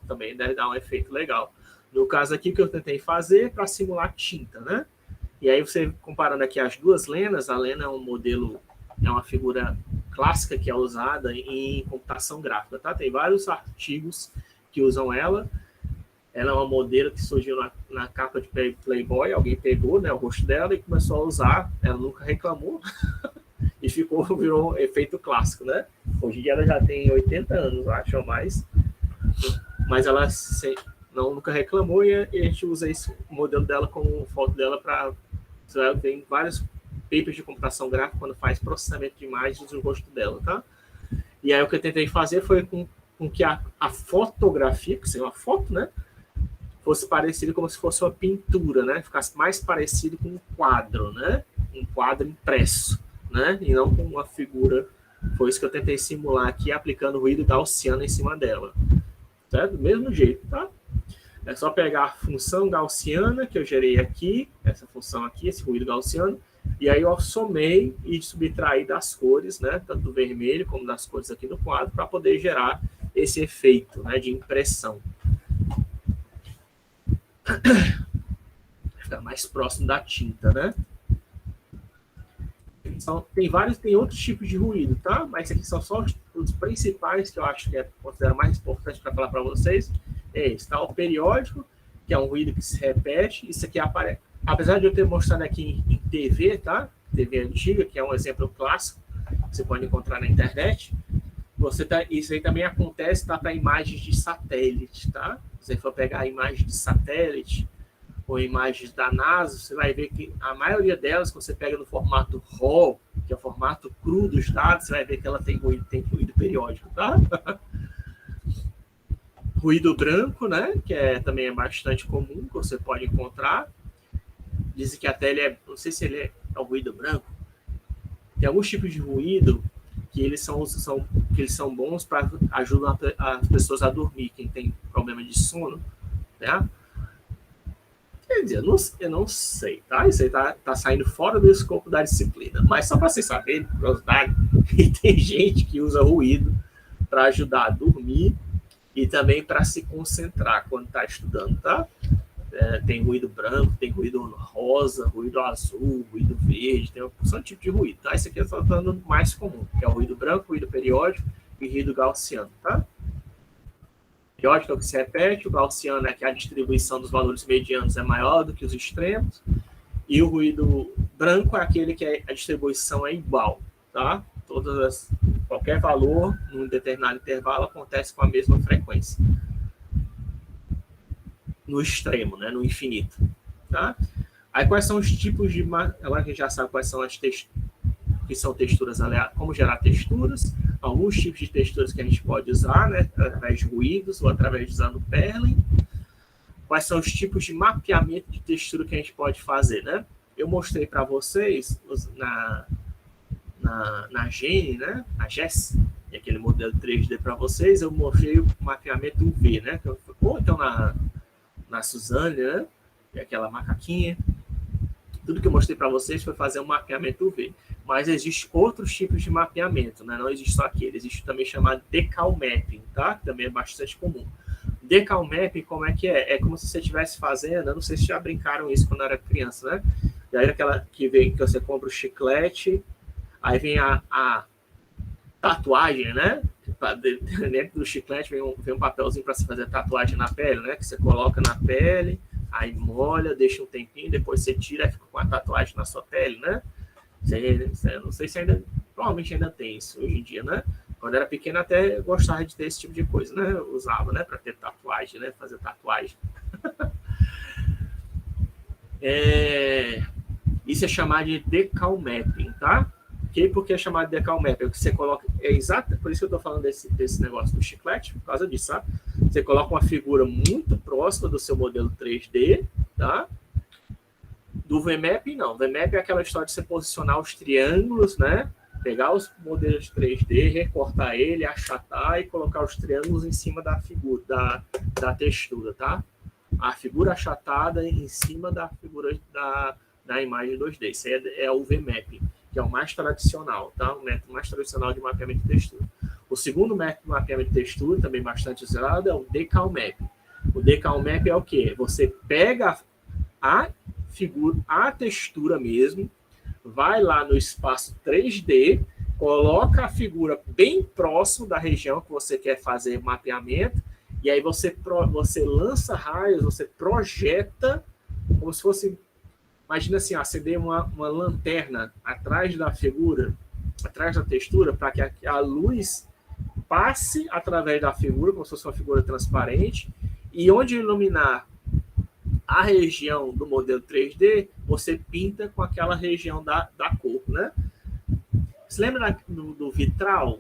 [SPEAKER 1] Também deve dar um efeito legal. No caso aqui, que eu tentei fazer para simular tinta, né? E aí você, comparando aqui as duas lenas, a lena é um modelo, é uma figura clássica que é usada em computação gráfica, tá? Tem vários artigos que usam ela. Ela é uma modelo que surgiu na capa de Playboy, alguém pegou, né, o rosto dela e começou a usar. Ela nunca reclamou e virou um efeito clássico, né? Hoje em dia ela já tem 80 anos, acho, ou mais. Mas ela nunca reclamou e a gente usa esse modelo dela como foto dela para... Você vai ver em vários papers de computação gráfica quando faz processamento de imagens do rosto dela, tá? E aí o que eu tentei fazer foi com que a fotografia, que seria uma foto, né? Fosse parecido como se fosse uma pintura, né? Ficasse mais parecido com um quadro, né? Um quadro impresso, né? E não com uma figura. Foi isso que eu tentei simular aqui, aplicando ruído gaussiano em cima dela. Certo? Do mesmo jeito, tá? É só pegar a função gaussiana que eu gerei aqui, essa função aqui, esse ruído gaussiano, e aí eu somei e subtraí das cores, né? Tanto do vermelho como das cores aqui no quadro, para poder gerar esse efeito, né, de impressão. Ficar mais próximo da tinta, né? Então, tem outros tipos de ruído, tá? Mas esses aqui são só os principais que eu acho que considero mais importante para falar para vocês. É esse, tá? O periódico, que é um ruído que se repete. Isso aqui aparece. Apesar de eu ter mostrado aqui em TV, tá? TV antiga, que é um exemplo clássico, que você pode encontrar na internet. Isso aí também acontece, tá? Para imagens de satélite, tá? Se você for pegar a imagem de satélite ou imagens da NASA, você vai ver que a maioria delas, quando você pega no formato RAW, que é o formato cru dos dados, você vai ver que ela tem ruído periódico, tá? Ruído branco, né? Que também é bastante comum, que você pode encontrar. Dizem que até ele não sei se ele é o ruído branco. Tem alguns tipos de ruído que eles são bons para ajudar as pessoas a dormir, quem tem problema de sono, né? Quer dizer, eu não sei, tá? Isso aí tá saindo fora do escopo da disciplina. Mas só para vocês saberem, curiosidade, que tem gente que usa ruído para ajudar a dormir e também para se concentrar quando está estudando, tá? Tem ruído branco, tem ruído rosa, ruído azul, ruído verde, tem uma porção de tipo de ruído, tá? Esse aqui eu estou dando mais comum, que é o ruído branco, ruído periódico e ruído gaussiano, tá? Periódico é o que se repete, o gaussiano é que a distribuição dos valores medianos é maior do que os extremos, e o ruído branco é aquele que a distribuição é igual, tá? Qualquer valor num determinado intervalo acontece com a mesma frequência. No extremo, né? No infinito, tá? Aí quais são os tipos de... Agora que a gente já sabe quais são as que são texturas aleatórias, como gerar texturas, alguns tipos de texturas que a gente pode usar, né, através de ruídos ou através de usando Perlin. Quais são os tipos de mapeamento de textura que a gente pode fazer, né? Eu mostrei para vocês na Gene, né, a GES, e aquele modelo 3D para vocês, eu mostrei o mapeamento UV, né? Ou então na Suzane, né? E aquela macaquinha. Tudo que eu mostrei para vocês foi fazer um mapeamento UV. Mas existe outros tipos de mapeamento, né? Não existe só aquele. Existe também chamado decal mapping, tá? Também é bastante comum. Decal mapping, como é que é? É como se você estivesse fazendo, eu não sei se já brincaram isso quando era criança, né? E aí aquela que você compra o chiclete, aí vem a tatuagem, né? dentro do chiclete vem um papelzinho para se fazer tatuagem na pele, né? Que você coloca na pele, aí molha, deixa um tempinho, depois você tira e fica com a tatuagem na sua pele, né? Não sei se ainda, provavelmente ainda tem isso hoje em dia, né? Quando era pequeno até gostava de ter esse tipo de coisa, né? Eu usava, né? Para ter tatuagem, né? Fazer tatuagem. Isso é chamado de decal mapping, tá? Por que é chamado de decal mapping? É o que você coloca, exato, por isso que eu estou falando desse negócio do chiclete, por causa disso, tá? Você coloca uma figura muito próxima do seu modelo 3D, tá? Do VMAP, não. VMAP é aquela história de você posicionar os triângulos, né? Pegar os modelos 3D, recortar ele, achatar e colocar os triângulos em cima da figura, da textura, tá? A figura achatada em cima da figura da imagem 2D. Isso é o VMAP, que é o mais tradicional, tá? O método mais tradicional de mapeamento de textura. O segundo método de mapeamento de textura, também bastante usado, é o Decal Map. O Decal Map é o quê? Você pega a figura, a textura mesmo, vai lá no espaço 3D, coloca a figura bem próximo da região que você quer fazer mapeamento, e aí você lança raios, você projeta, como se fosse, imagina assim, acender uma lanterna atrás da figura, atrás da textura, para que a luz passe através da figura, como se fosse uma figura transparente, e onde iluminar a região do modelo 3D, você pinta com aquela região da cor, né? Você lembra do vitral?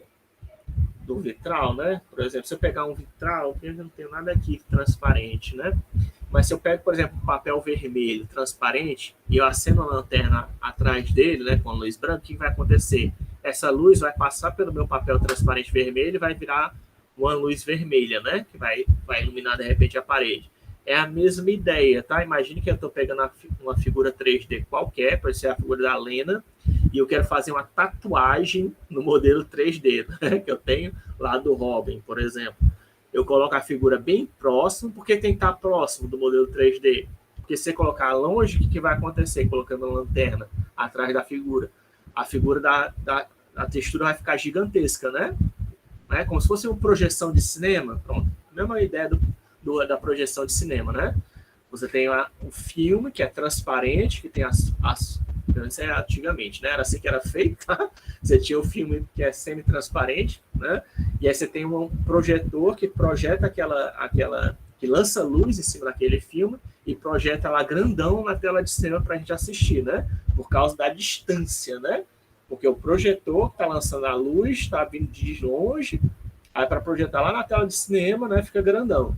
[SPEAKER 1] Do vitral, né? Por exemplo, se eu pegar um vitral, eu não tenho nada aqui transparente, né? Mas se eu pego, por exemplo, um papel vermelho transparente e eu acendo a lanterna atrás dele, né, com a luz branca, o que vai acontecer? Essa luz vai passar pelo meu papel transparente vermelho e vai virar uma luz vermelha, né? Que vai iluminar, de repente, a parede. É a mesma ideia, tá? Imagine que eu estou pegando uma figura 3D qualquer, pode ser a figura da Lena, e eu quero fazer uma tatuagem no modelo 3D, né? Que eu tenho lá do Robin, por exemplo. Eu coloco a figura bem próximo, porque tem que estar próximo do modelo 3D. Porque se você colocar longe, o que vai acontecer? Colocando a lanterna atrás da figura. A figura da textura vai ficar gigantesca, né? Como se fosse uma projeção de cinema. Pronto. Mesma ideia da projeção de cinema, né? Você tem um filme que é transparente, que tem isso é antigamente, né? Era assim que era feito, tá? Você tinha o filme que é semi-transparente, né? E aí você tem um projetor que projeta que lança luz em cima daquele filme e projeta lá grandão na tela de cinema para a gente assistir, né? Por causa da distância, né? Porque o projetor está lançando a luz, está vindo de longe, aí para projetar lá na tela de cinema, né? Fica grandão.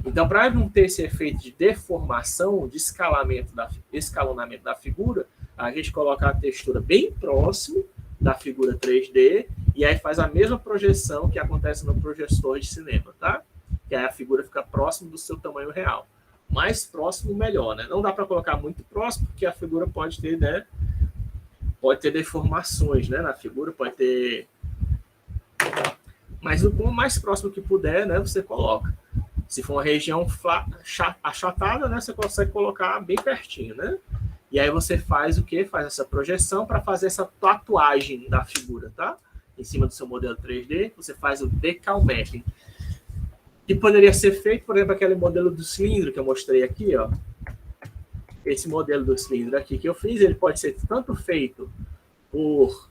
[SPEAKER 1] Então, para não ter esse efeito de deformação, de escalonamento da figura, a gente coloca a textura bem próximo da figura 3D e aí faz a mesma projeção que acontece no projetor de cinema, tá? Que aí a figura fica próximo do seu tamanho real. Mais próximo, melhor, né? Não dá para colocar muito próximo, porque a figura pode ter, né? Pode ter deformações, né? Na figura pode ter... Mas o mais próximo que puder, né? Você coloca. Se for uma região achatada, né? Você consegue colocar bem pertinho, né? E aí você faz o quê? Faz essa projeção para fazer essa tatuagem da figura, tá? Em cima do seu modelo 3D, você faz o decal mapping. Que poderia ser feito, por exemplo, aquele modelo do cilindro que eu mostrei aqui, ó. Esse modelo do cilindro aqui que eu fiz, ele pode ser tanto feito por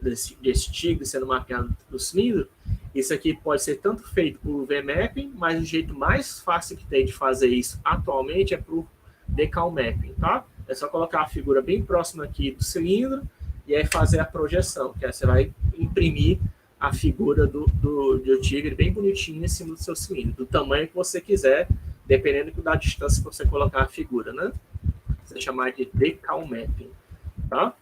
[SPEAKER 1] desse tigre sendo mapeado no cilindro. Isso aqui pode ser tanto feito por VMapping, mas o jeito mais fácil que tem de fazer isso atualmente é por Decal Mapping, tá? É só colocar a figura bem próxima aqui do cilindro e aí fazer a projeção, que aí você vai imprimir a figura do tigre bem bonitinho em cima do seu cilindro, do tamanho que você quiser, dependendo da distância que você colocar a figura, né? Você chamar de Decal Mapping, tá?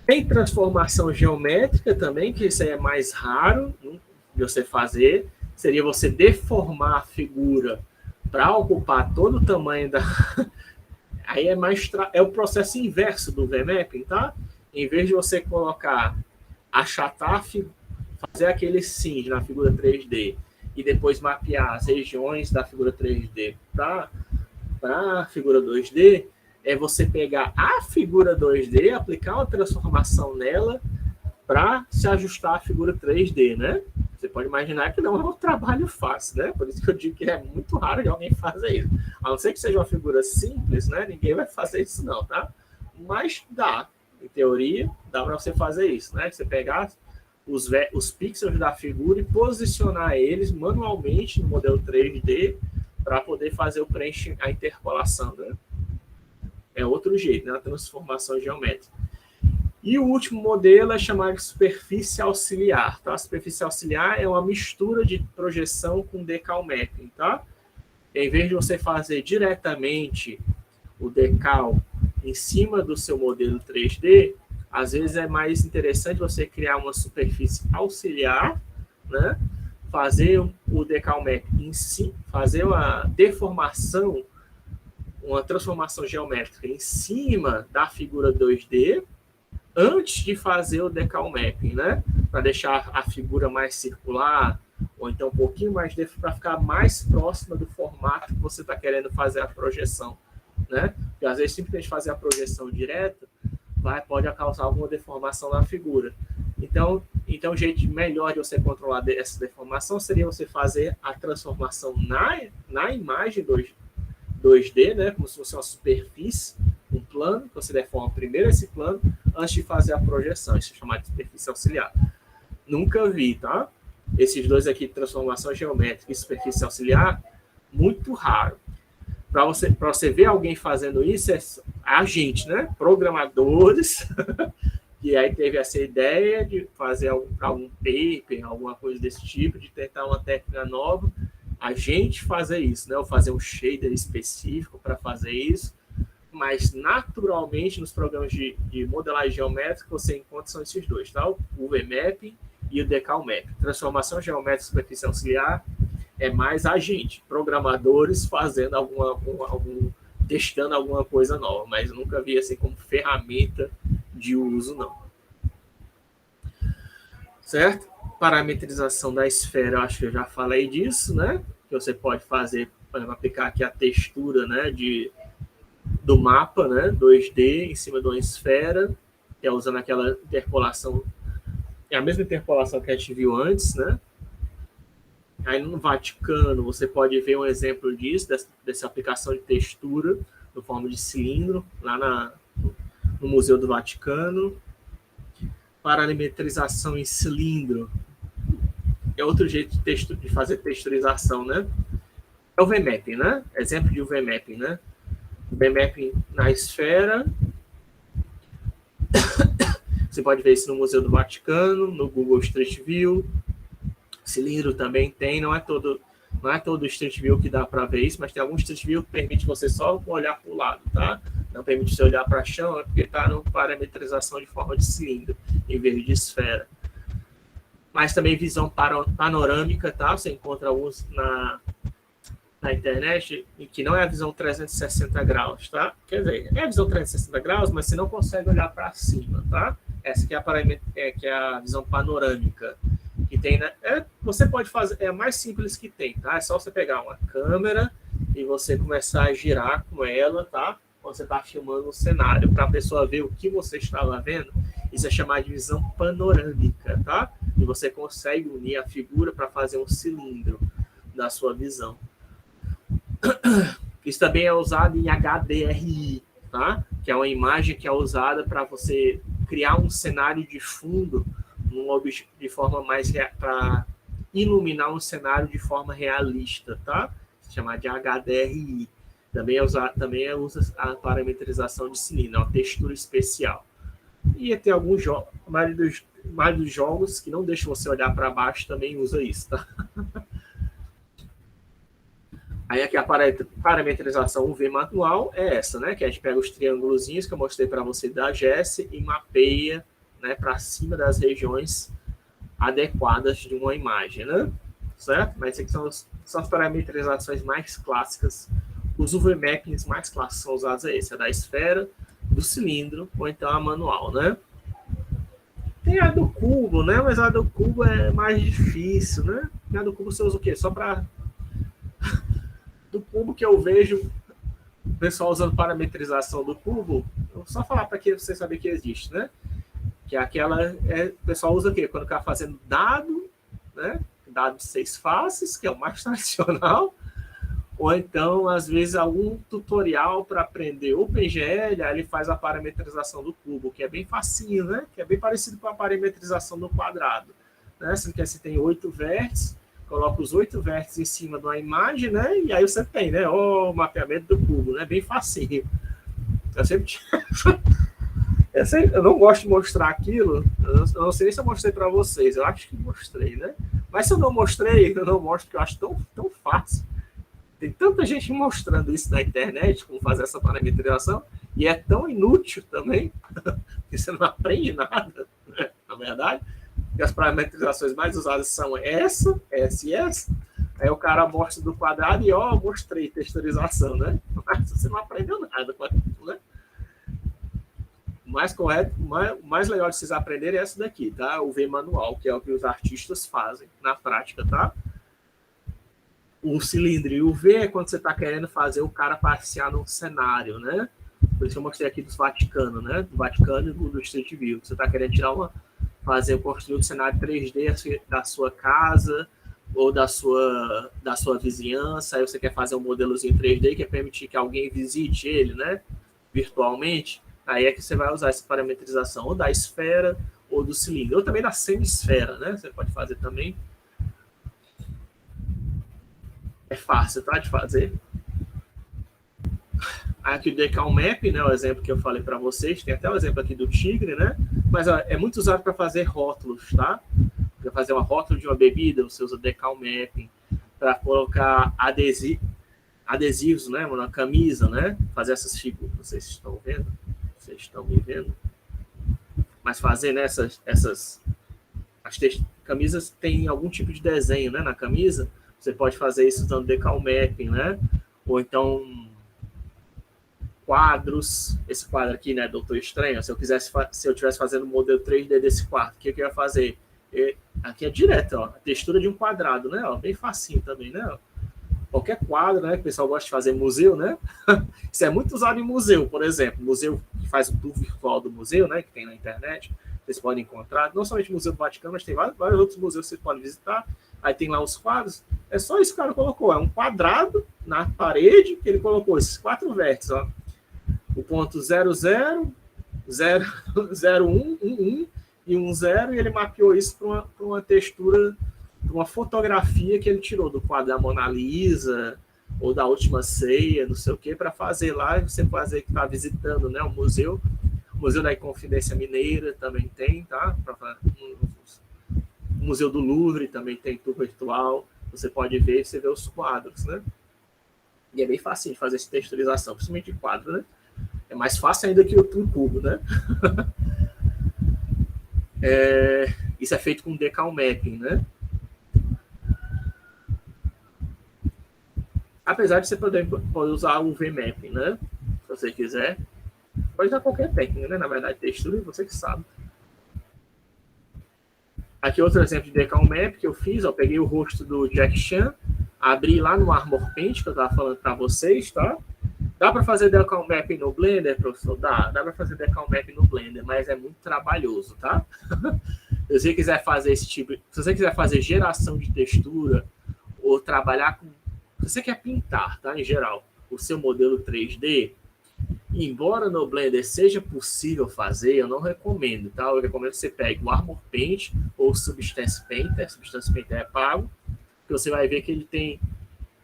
[SPEAKER 1] Tem transformação geométrica também, que isso aí é mais raro de você fazer. Seria você deformar a figura para ocupar todo o tamanho da... Aí é o processo inverso do VMapping, tá? Em vez de você achatar, fazer aquele cinge na figura 3D e depois mapear as regiões da figura 3D para a figura 2D, é você pegar a figura 2D, aplicar uma transformação nela, para se ajustar à figura 3D, né? Você pode imaginar que não é um trabalho fácil, né? Por isso que eu digo que é muito raro que alguém faça isso. A não ser que seja uma figura simples, né? Ninguém vai fazer isso não, tá? Mas dá, em teoria, dá para você fazer isso, né? Você pegar os pixels da figura e posicionar eles manualmente no modelo 3D para poder fazer a interpolação, né? É outro jeito, né? A transformação geométrica. E o último modelo é chamado de superfície auxiliar. Tá? A superfície auxiliar é uma mistura de projeção com decal mapping. Tá? Em vez de você fazer diretamente o decal em cima do seu modelo 3D, às vezes é mais interessante você criar uma superfície auxiliar, né? Fazer o decal mapping em si, fazer uma deformação, uma transformação geométrica em cima da figura 2D, antes de fazer o decal mapping, né? Para deixar a figura mais circular, ou então um pouquinho mais para ficar mais próxima do formato que você está querendo fazer a projeção, né? Porque às vezes simplesmente fazer a projeção direta pode causar alguma deformação na figura. Então o jeito melhor de você controlar essa deformação seria você fazer a transformação na imagem 2D, né? Como se fosse uma superfície, um plano, que você deforma primeiro esse plano antes de fazer a projeção. Isso é chamado de superfície auxiliar. Nunca vi, tá? Esses dois aqui, transformação geométrica e superfície auxiliar, muito raro. Para você ver alguém fazendo isso, é a gente, né? Programadores, que aí teve essa ideia de fazer algum paper, alguma coisa desse tipo, de tentar uma técnica nova, a gente fazer isso, né? Ou fazer um shader específico para fazer isso, mas naturalmente nos programas de modelagem geométrica você encontra são esses dois, tá? O UV Mapping e o Decal Mapping. Transformação geométrica e superfície auxiliar é mais a gente, programadores fazendo testando alguma coisa nova, mas nunca vi assim como ferramenta de uso, não. Certo? Parametrização da esfera, acho que eu já falei disso, né? Que você pode fazer, para aplicar aqui a textura, né, do mapa, né, 2D em cima de uma esfera, que é usando aquela interpolação, é a mesma interpolação que a gente viu antes, né? Aí no Vaticano você pode ver um exemplo disso, dessa aplicação de textura no forma de cilindro, lá no Museu do Vaticano. Parametrização em cilindro é outro jeito de fazer texturização, né? É o VMapping, né? Exemplo de VMapping, né? VMapping na esfera. Você pode ver isso no Museu do Vaticano, no Google Street View. Cilindro também tem, não é todo Street View que dá para ver isso, mas tem alguns Street View que permite você só olhar para o lado, tá? Não permite você olhar para o chão, é porque está no parametrização de forma de cilindro, em vez de esfera. Mas também visão panorâmica, tá? Você encontra alguns na internet, que não é a visão 360 graus, tá? Quer dizer, é a visão 360 graus, mas você não consegue olhar para cima, tá? Essa que é a visão panorâmica. Que tem, né? Você pode fazer, é a mais simples que tem, tá? É só você pegar uma câmera e você começar a girar com ela, tá? Quando você está filmando um cenário, para a pessoa ver o que você estava vendo. Isso é chamado de visão panorâmica, tá? E você consegue unir a figura para fazer um cilindro da sua visão. Isso também é usado em HDRI, tá? Que é uma imagem que é usada para você criar um cenário de fundo de forma mais para iluminar um cenário de forma realista, tá? Se chama de HDRI. Também usa a parametrização de cilindro, uma textura especial. E tem alguns jogos, a maioria dos jogos que não deixam você olhar para baixo também usa isso, tá? Aí aqui a parametrização UV manual é essa, né? Que a gente pega os triângulozinhos que eu mostrei para você da GES e mapeia, né, para cima das regiões adequadas de uma imagem, né? Certo? Mas aqui são as parametrizações mais clássicas. Os UV mappings mais clássicos são usados esse, a da esfera, do cilindro, ou então a manual, né? Tem a do cubo, né? Mas a do cubo é mais difícil, né? A do cubo você usa o quê? Só para... Do cubo que eu vejo o pessoal usando parametrização do cubo, eu vou só falar para que você saber que existe, né? que é aquela, o pessoal usa o quê? Quando está fazendo dado, né? Dado de 6 faces, que é o mais tradicional, ou então, às vezes, algum tutorial para aprender OpenGL, aí ele faz a parametrização do cubo, que é bem facinho, né? Que é bem parecido com a parametrização do quadrado. Né? Você tem 8 vértices, coloca os 8 vértices em cima de uma imagem, né? E aí você tem, né? O mapeamento do cubo, né? Bem facinho. Eu sempre eu não gosto de mostrar aquilo, eu não sei se eu mostrei para vocês, eu acho que mostrei, né? Mas se eu não mostrei, eu não mostro, porque eu acho tão fácil. Tem tanta gente mostrando isso na internet, como fazer essa parametrização, e é tão inútil também, que você não aprende nada, né? Na verdade. E as parametrizações mais usadas são essa e essa. Aí o cara mostra do quadrado e, mostrei texturização, né? Mas você não aprendeu nada, né? O mais correto, o mais legal de vocês aprenderem é essa daqui, tá? O V manual, que é o que os artistas fazem na prática, tá? O cilindro e o V é quando você está querendo fazer o cara passear num cenário, né? Por isso que eu mostrei aqui dos Vaticano, né? Do Vaticano e do Street View. Você está querendo construir um cenário 3D da sua casa ou da sua vizinhança, aí você quer fazer um modelozinho 3D que permitir que alguém visite ele, né? Virtualmente. Aí é que você vai usar essa parametrização ou da esfera ou do cilindro, ou também da semisfera, né? Você pode fazer também. É fácil, tá? De fazer. Aqui o Decal Map, né? O exemplo que eu falei para vocês. Tem até o exemplo aqui do tigre, né? Mas é muito usado para fazer rótulos, tá? Para fazer uma rótulo de uma bebida, você usa Decal Mapping. Para colocar adesivos, né? Na camisa, né? Fazer essas figuras. Vocês estão vendo? Vocês estão me vendo? Mas fazer, né? As camisas têm algum tipo de desenho, né? Na camisa. Você pode fazer isso usando Decal Mapping, né? Ou então quadros. Esse quadro aqui, né, Doutor Estranho. Se eu estivesse fazendo um modelo 3D desse quadro, o que eu ia fazer? Aqui é direto, ó, a textura de um quadrado, né? Ó, bem facinho também, né? Ó. Qualquer quadro, né? Que o pessoal gosta de fazer em museu, né? Isso é muito usado em museu, por exemplo. Museu que faz o tour virtual do museu, né? Que tem na internet. Vocês podem encontrar. Não somente o Museu do Vaticano, mas tem vários outros museus que vocês podem visitar. Aí tem lá os quadros. É só isso que o cara colocou. É um quadrado na parede que ele colocou esses 4 vértices, ó. O ponto 00, 0, 01, 11 e 10, e ele mapeou isso para uma textura, para uma fotografia que ele tirou do quadro da Mona Lisa ou da Última Ceia, não sei o que, para fazer lá. Você fazer que está visitando, né, o museu da Inconfidência Mineira também tem, tá? O Museu do Louvre também tem tour virtual. Você pode ver, você vê os quadros, né? E é bem fácil de fazer essa texturização, principalmente de quadro, né? É mais fácil ainda que o cubo, né? Isso é feito com Decal Mapping, né? Apesar de você poder usar o V-Mapping, né? Se você quiser. Pode usar qualquer técnica, né? Na verdade, textura, você que sabe. Aqui outro exemplo de Decal Map que eu fiz. Eu peguei o rosto do Jack Chan, abri lá no Armor Paint, que eu estava falando para vocês, tá? Dá para fazer Decal Map no Blender, professor? Dá para fazer Decal Map no Blender, mas é muito trabalhoso, tá? Se você quiser fazer se você quiser fazer geração de textura ou trabalhar com... Se você quer pintar, tá? Em geral, o seu modelo 3D, embora no Blender seja possível fazer, eu não recomendo, tá? Eu recomendo que você pegue o Armor Paint ou o Substance Painter. Substance Painter é pago, que você vai ver que ele tem...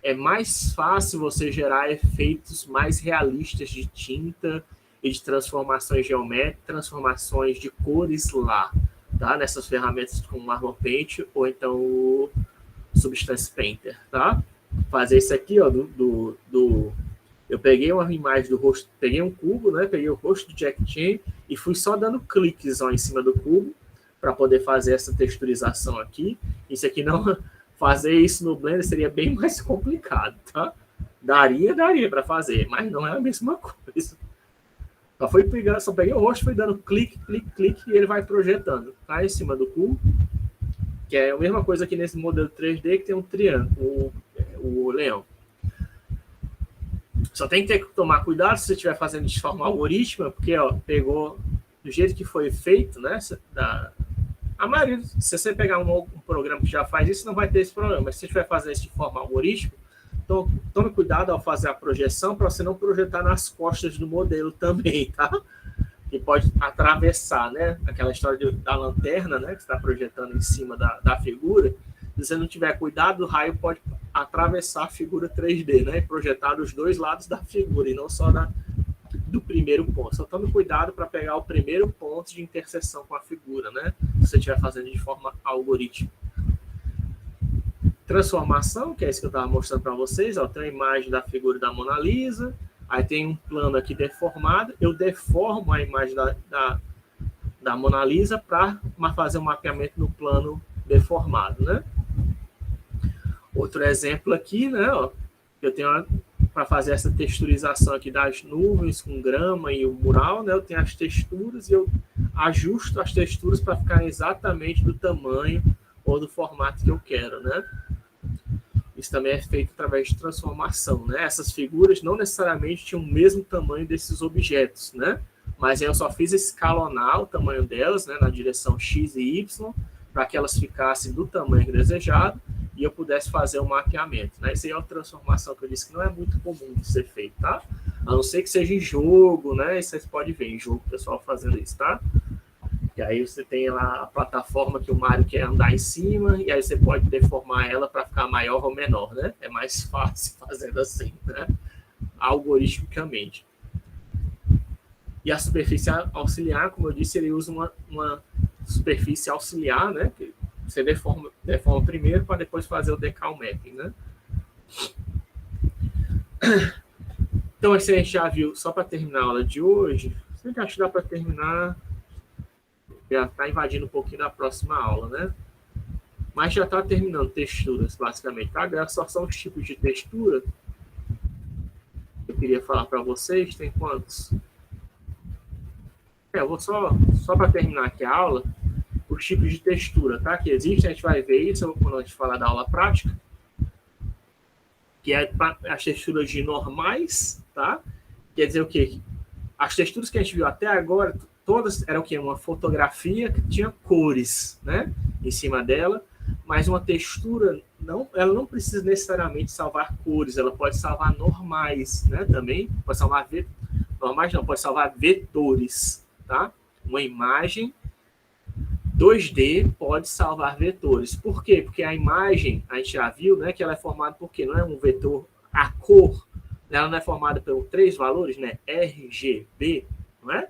[SPEAKER 1] É mais fácil você gerar efeitos mais realistas de tinta e de transformações geométricas, transformações de cores lá, tá? Nessas ferramentas como o Armor Paint ou então o Substance Painter, tá? Fazer isso aqui, ó, eu peguei uma imagem do rosto, peguei um cubo, né? Peguei o rosto do Jack Chan e fui só dando cliques, ó, em cima do cubo para poder fazer essa texturização aqui. Isso aqui não... Fazer isso no Blender seria bem mais complicado, tá? Daria para fazer, mas não é a mesma coisa. Só peguei o rosto, fui dando clique, clique, clique e ele vai projetando, tá? Em cima do cubo, que é a mesma coisa aqui nesse modelo 3D que tem um triângulo, o leão. Só tem que tomar cuidado se você estiver fazendo de forma algorítmica, porque ó, pegou do jeito que foi feito, né? A maioria, se você pegar um programa que já faz isso, não vai ter esse problema. Mas se você estiver fazendo isso de forma algorítmica, então tome cuidado ao fazer a projeção para você não projetar nas costas do modelo também, tá? Que pode atravessar, né? Aquela história da lanterna, né? Que está projetando em cima da figura. Se você não tiver cuidado, o raio pode atravessar a figura 3D, né? E projetar dos dois lados da figura e não só do primeiro ponto. Só tome cuidado para pegar o primeiro ponto de interseção com a figura, né? Se você estiver fazendo de forma algorítmica. Transformação, que é isso que eu estava mostrando para vocês. Ó, tem a imagem da figura da Mona Lisa. Aí tem um plano aqui deformado. Eu deformo a imagem da Mona Lisa para fazer um mapeamento no plano deformado, né? Outro exemplo aqui, né? Ó, eu tenho para fazer essa texturização aqui das nuvens com grama e o mural, né? Eu tenho as texturas e eu ajusto as texturas para ficar exatamente do tamanho ou do formato que eu quero, né? Isso também é feito através de transformação, né? Essas figuras não necessariamente tinham o mesmo tamanho desses objetos, né? Mas eu só fiz escalonar o tamanho delas, né? Na direção X e Y, para que elas ficassem do tamanho desejado e eu pudesse fazer o mapeamento, né? Isso aí é uma transformação que eu disse que não é muito comum de ser feito, tá? A não ser que seja em jogo, né? E vocês podem ver em jogo o pessoal fazendo isso, tá? E aí você tem lá a plataforma que o Mario quer andar em cima, e aí você pode deformar ela para ficar maior ou menor, né? É mais fácil fazendo assim, né? Algoritmicamente. E a superfície auxiliar, como eu disse, ele usa uma superfície auxiliar, né? Que você deforma primeiro para depois fazer o decal mapping, né? Então, esse a gente já viu, só para terminar a aula de hoje. Você acha que dá para terminar? Já está invadindo um pouquinho da próxima aula, né? Mas já está terminando texturas, basicamente, tá? Agora só são os tipos de textura. Eu queria falar para vocês, tem quantos? Eu vou só para terminar aqui a aula, os tipos de textura, tá? Que existem, a gente vai ver isso quando a gente falar da aula prática, que é as texturas de normais, tá? Quer dizer o quê? As texturas que a gente viu até agora, todas eram o quê? Uma fotografia que tinha cores, né? Em cima dela, mas uma textura, ela não precisa necessariamente salvar cores, ela pode salvar normais, né? Também pode salvar normais, não, pode salvar vetores, tá? Uma imagem 2D pode salvar vetores. Por quê? Porque a imagem, a gente já viu, né, que ela é formada por quê? Não é um vetor, a cor, ela não é formada por 3 valores, né? RGB, não é?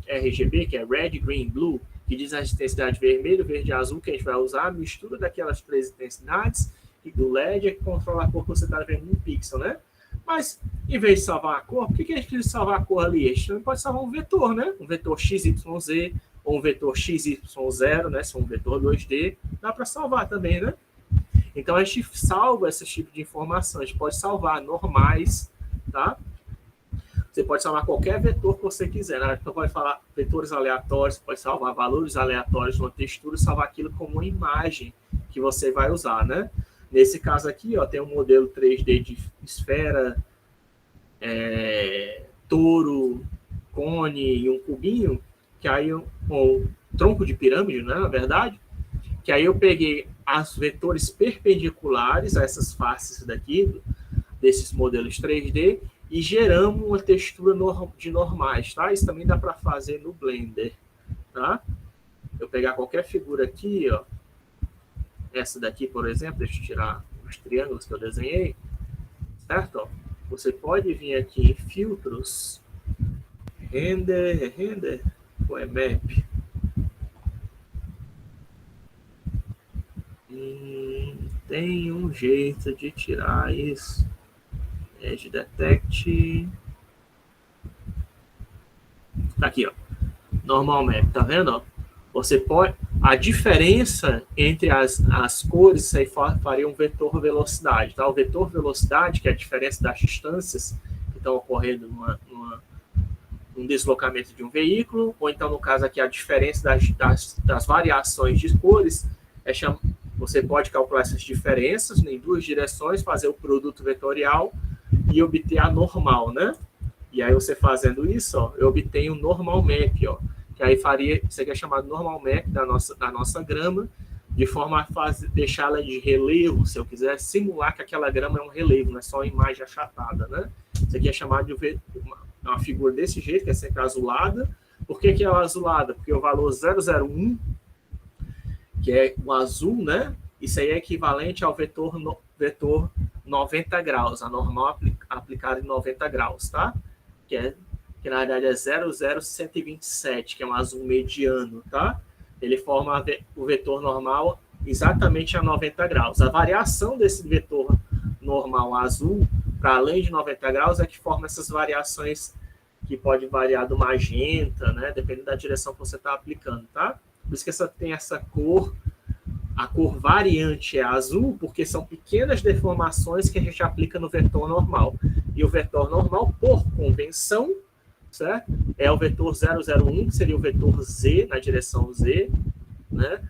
[SPEAKER 1] RGB, que é Red, Green, Blue, que diz a intensidade vermelho, verde e azul, que a gente vai usar a mistura daquelas 3 intensidades, e do LED é que controla a cor que você está vendo no pixel, né? Mas, em vez de salvar a cor, por que a gente precisa salvar a cor ali? A gente também pode salvar um vetor, né? Um vetor XYZ, ou um vetor XY0, né? Se é um vetor 2D, dá para salvar também, né? Então, a gente salva esse tipo de informação. A gente pode salvar normais, tá? Você pode salvar qualquer vetor que você quiser, né? Então, pode falar vetores aleatórios, pode salvar valores aleatórios de uma textura, salvar aquilo como uma imagem que você vai usar, né? Nesse caso aqui, ó, tem um modelo 3D de esfera, touro, cone e um cubinho, que aí um tronco de pirâmide, né, na verdade, que aí eu peguei os vetores perpendiculares a essas faces daqui, desses modelos 3D, e geramos uma textura de normais, tá? Isso também dá para fazer no Blender, tá? Eu pegar qualquer figura aqui, ó, essa daqui, por exemplo, deixa eu tirar os triângulos que eu desenhei, certo? Ó, você pode vir aqui em filtros, render, ou é map? Tem um jeito de tirar isso. Edge Detect. Aqui, ó. Normal Map, tá vendo? Ó? Você pode... A diferença entre as cores, isso aí faria um vetor velocidade, tá? O vetor velocidade, que é a diferença das distâncias que estão ocorrendo num deslocamento de um veículo, ou então, no caso aqui, a diferença das variações de cores, você pode calcular essas diferenças em 2 direções, fazer o produto vetorial e obter a normal, né? E aí você fazendo isso, ó, eu obtenho o normal map, ó, que aí faria, isso aqui é chamado normal map da nossa grama, de forma a deixá-la de relevo, se eu quiser simular que aquela grama é um relevo, não é só uma imagem achatada, né? Isso aqui é chamado de uma figura desse jeito, que é sempre azulada. Por que é azulada? Porque o valor 001, que é o azul, né? Isso aí é equivalente ao vetor 90 graus, a normal aplicada em 90 graus, tá? Que na verdade é 00127, que é um azul mediano, tá? Ele forma o vetor normal exatamente a 90 graus. A variação desse vetor normal azul, para além de 90 graus, é que forma essas variações que pode variar do magenta, né? Dependendo da direção que você está aplicando, tá? Por isso que tem essa cor. A cor variante é azul, porque são pequenas deformações que a gente aplica no vetor normal. E o vetor normal, por convenção, certo? É o vetor 001, que seria o vetor Z, na direção Z, né?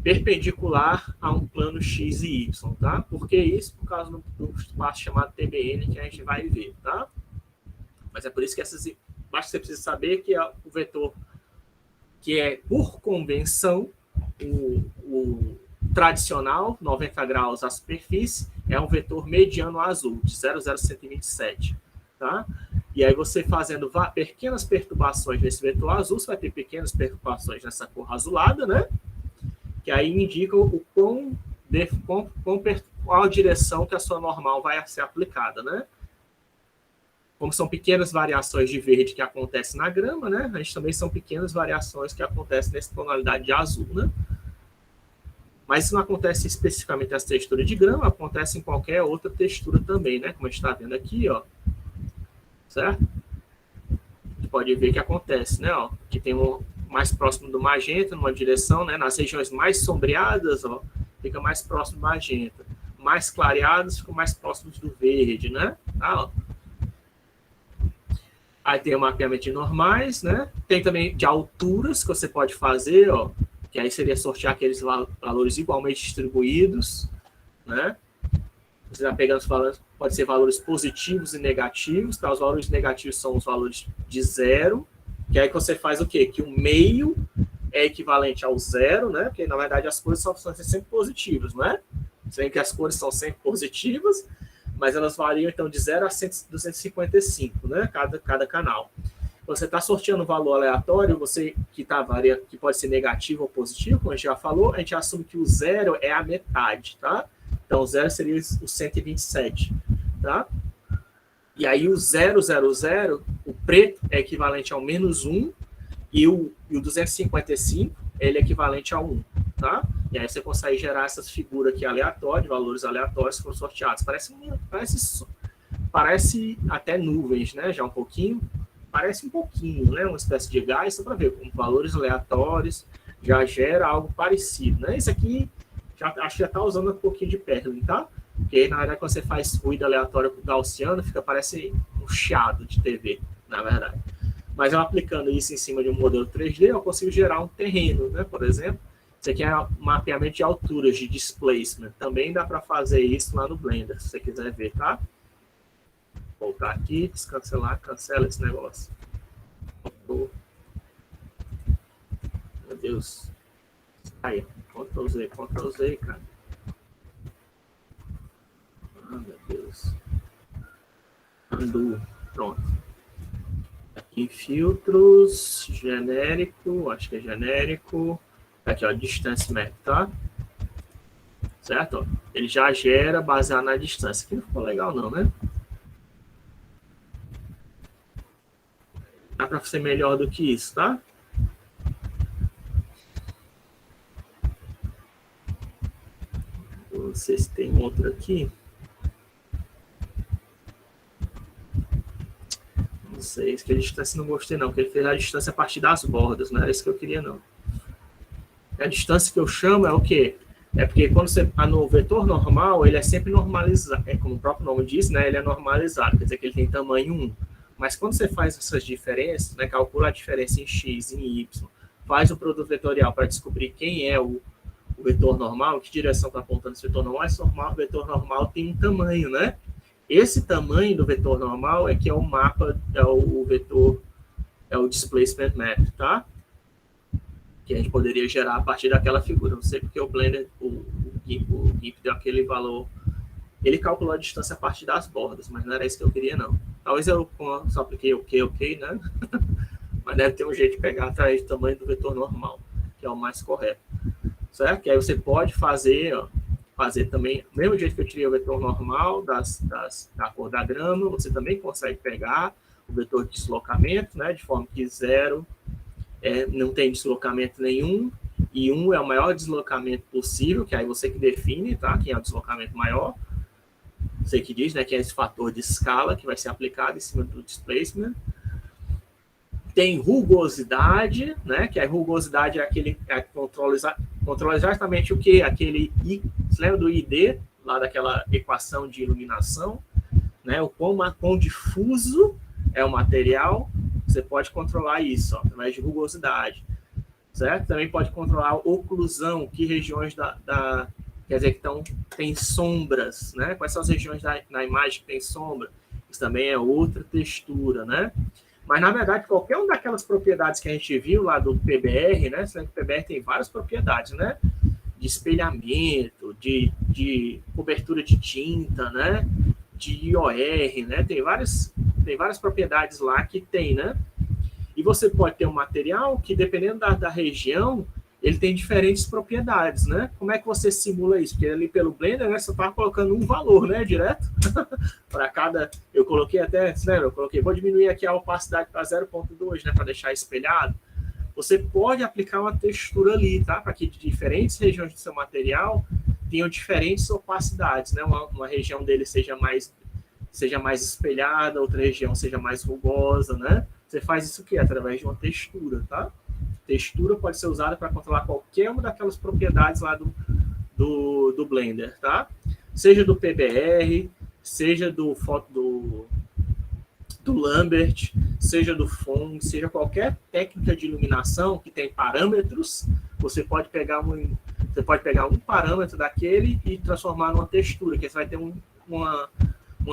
[SPEAKER 1] Perpendicular a um plano X e Y, tá? Por que isso? Por causa do espaço chamado TBN, que a gente vai ver, tá? Mas é por isso que basta você precisa saber que o vetor que é, por convenção, o tradicional, 90 graus a superfície, é um vetor mediano azul, de 00127, tá? E aí você fazendo pequenas perturbações nesse vetor azul, você vai ter pequenas perturbações nessa cor azulada, né? Que aí indicam qual a direção que a sua normal vai ser aplicada, né? Como são pequenas variações de verde que acontecem na grama, né? A gente também são pequenas variações que acontecem nessa tonalidade de azul, né? Mas isso não acontece especificamente nessa textura de grama, acontece em qualquer outra textura também, né? Como a gente está vendo aqui, ó. Certo? Você pode ver que acontece, né? Ó, que tem mais próximo do magenta, numa direção, né? Nas regiões mais sombreadas, ó, fica mais próximo do magenta. Mais clareados, ficam mais próximos do verde, né? Tá, ó. Aí tem o mapeamento de normais, né? Tem também de alturas que você pode fazer, ó, que aí seria sortear aqueles valores igualmente distribuídos, né? Você está pegando os valores, pode ser valores positivos e negativos, tá? Os valores negativos são os valores de zero, que aí você faz o quê? Que o meio é equivalente ao zero, né? Porque, na verdade, as cores são sempre positivas, não é? Você vê que as cores são sempre positivas, mas elas variam, então, de 0 a 255, né? Cada canal. Você está sorteando um valor aleatório, que pode ser negativo ou positivo, como a gente já falou, a gente assume que o zero é a metade, tá? Então, o zero seria o 127, tá? E aí, o 000, o preto é equivalente ao menos 1, e o 255, ele é equivalente a 1, tá? E aí você consegue gerar essas figuras aqui aleatórias, valores aleatórios que foram sorteados. Parece até nuvens, né? Já um pouquinho. Parece um pouquinho, né? Uma espécie de gás, só para ver, com valores aleatórios, já gera algo parecido, né? Isso aqui, acho que já está usando um pouquinho de Perlin, tá? Porque, na verdade, quando você faz ruído aleatório com gaussiano, parece um chiado de TV, na verdade. Mas eu aplicando isso em cima de um modelo 3D, eu consigo gerar um terreno, né? Por exemplo, isso aqui é um mapeamento de alturas, de displacement. Também dá para fazer isso lá no Blender, se você quiser ver, tá? Voltar aqui, descancelar, cancela esse negócio. Meu Deus. Aí, Ctrl Z, cara. Ah, meu Deus. Undo. Pronto. Aqui, filtros, genérico, acho que é genérico. Aqui, ó, distance map, tá? Certo? Ó, ele já gera baseado na distância. Aqui não ficou legal não, né? Dá para ser melhor do que isso, tá? Vocês têm outro aqui. Não sei, isso que a distância não gostei não, porque ele fez a distância a partir das bordas, não era isso que eu queria não. A distância que eu chamo é o quê? É porque quando você está no vetor normal, ele é sempre normalizado, como o próprio nome diz, né? Ele é normalizado, quer dizer que ele tem tamanho 1. Mas quando você faz essas diferenças, né, calcula a diferença em x, em y, faz o produto vetorial para descobrir quem é o vetor normal, que direção está apontando esse vetor normal, o vetor normal tem um tamanho, né? Esse tamanho do vetor normal é que é o mapa, é o vetor é o displacement map, tá? Que a gente poderia gerar a partir daquela figura. Não sei porque o Blender, o GIMP deu aquele valor. Ele calculou a distância a partir das bordas, mas não era isso que eu queria, não. Talvez eu só apliquei ok, né? Mas deve ter um jeito de pegar através do tamanho do vetor normal, que é o mais correto. Certo? Que aí você pode fazer, ó, fazer também, do mesmo jeito que eu tirei o vetor normal da cor da grama, você também consegue pegar o vetor de deslocamento, né? De forma que 0 não tem deslocamento nenhum, e 1 é o maior deslocamento possível, que aí você que define, tá? Quem é o deslocamento maior. Você que diz, né? Que é esse fator de escala que vai ser aplicado em cima do displacement. Tem rugosidade, né? Que a rugosidade é aquele controla exatamente o que? Você lembra do ID, lá daquela equação de iluminação, né? O quão difuso é o material, você pode controlar isso, ó, através de rugosidade, certo? Também pode controlar a oclusão, que regiões quer dizer, que tem sombras, né? Quais são as regiões na imagem que tem sombra? Isso também é outra textura, né? Mas, na verdade, qualquer uma daquelas propriedades que a gente viu lá do PBR, né? Você lembra que o PBR tem várias propriedades, né? De espelhamento, de cobertura de tinta, né? De IOR, né? Tem várias propriedades lá que tem, né? E você pode ter um material que, dependendo da região, ele tem diferentes propriedades, né? Como é que você simula isso? Porque ali pelo Blender, né, você está colocando um valor, né, direto, para cada... Eu coloquei até, né, vou diminuir aqui a opacidade para 0.2, né, para deixar espelhado. Você pode aplicar uma textura ali, tá? Para que de diferentes regiões do seu material tenham diferentes opacidades, né? Uma região dele seja mais espelhada, outra região seja mais rugosa, né? Você faz isso aqui através de uma textura, tá? Textura pode ser usada para controlar qualquer uma daquelas propriedades lá do Blender, tá? Seja do PBR, seja do Lambert, seja do Phong, seja qualquer técnica de iluminação que tem parâmetros, você pode pegar um parâmetro daquele e transformar numa textura, que você vai ter uma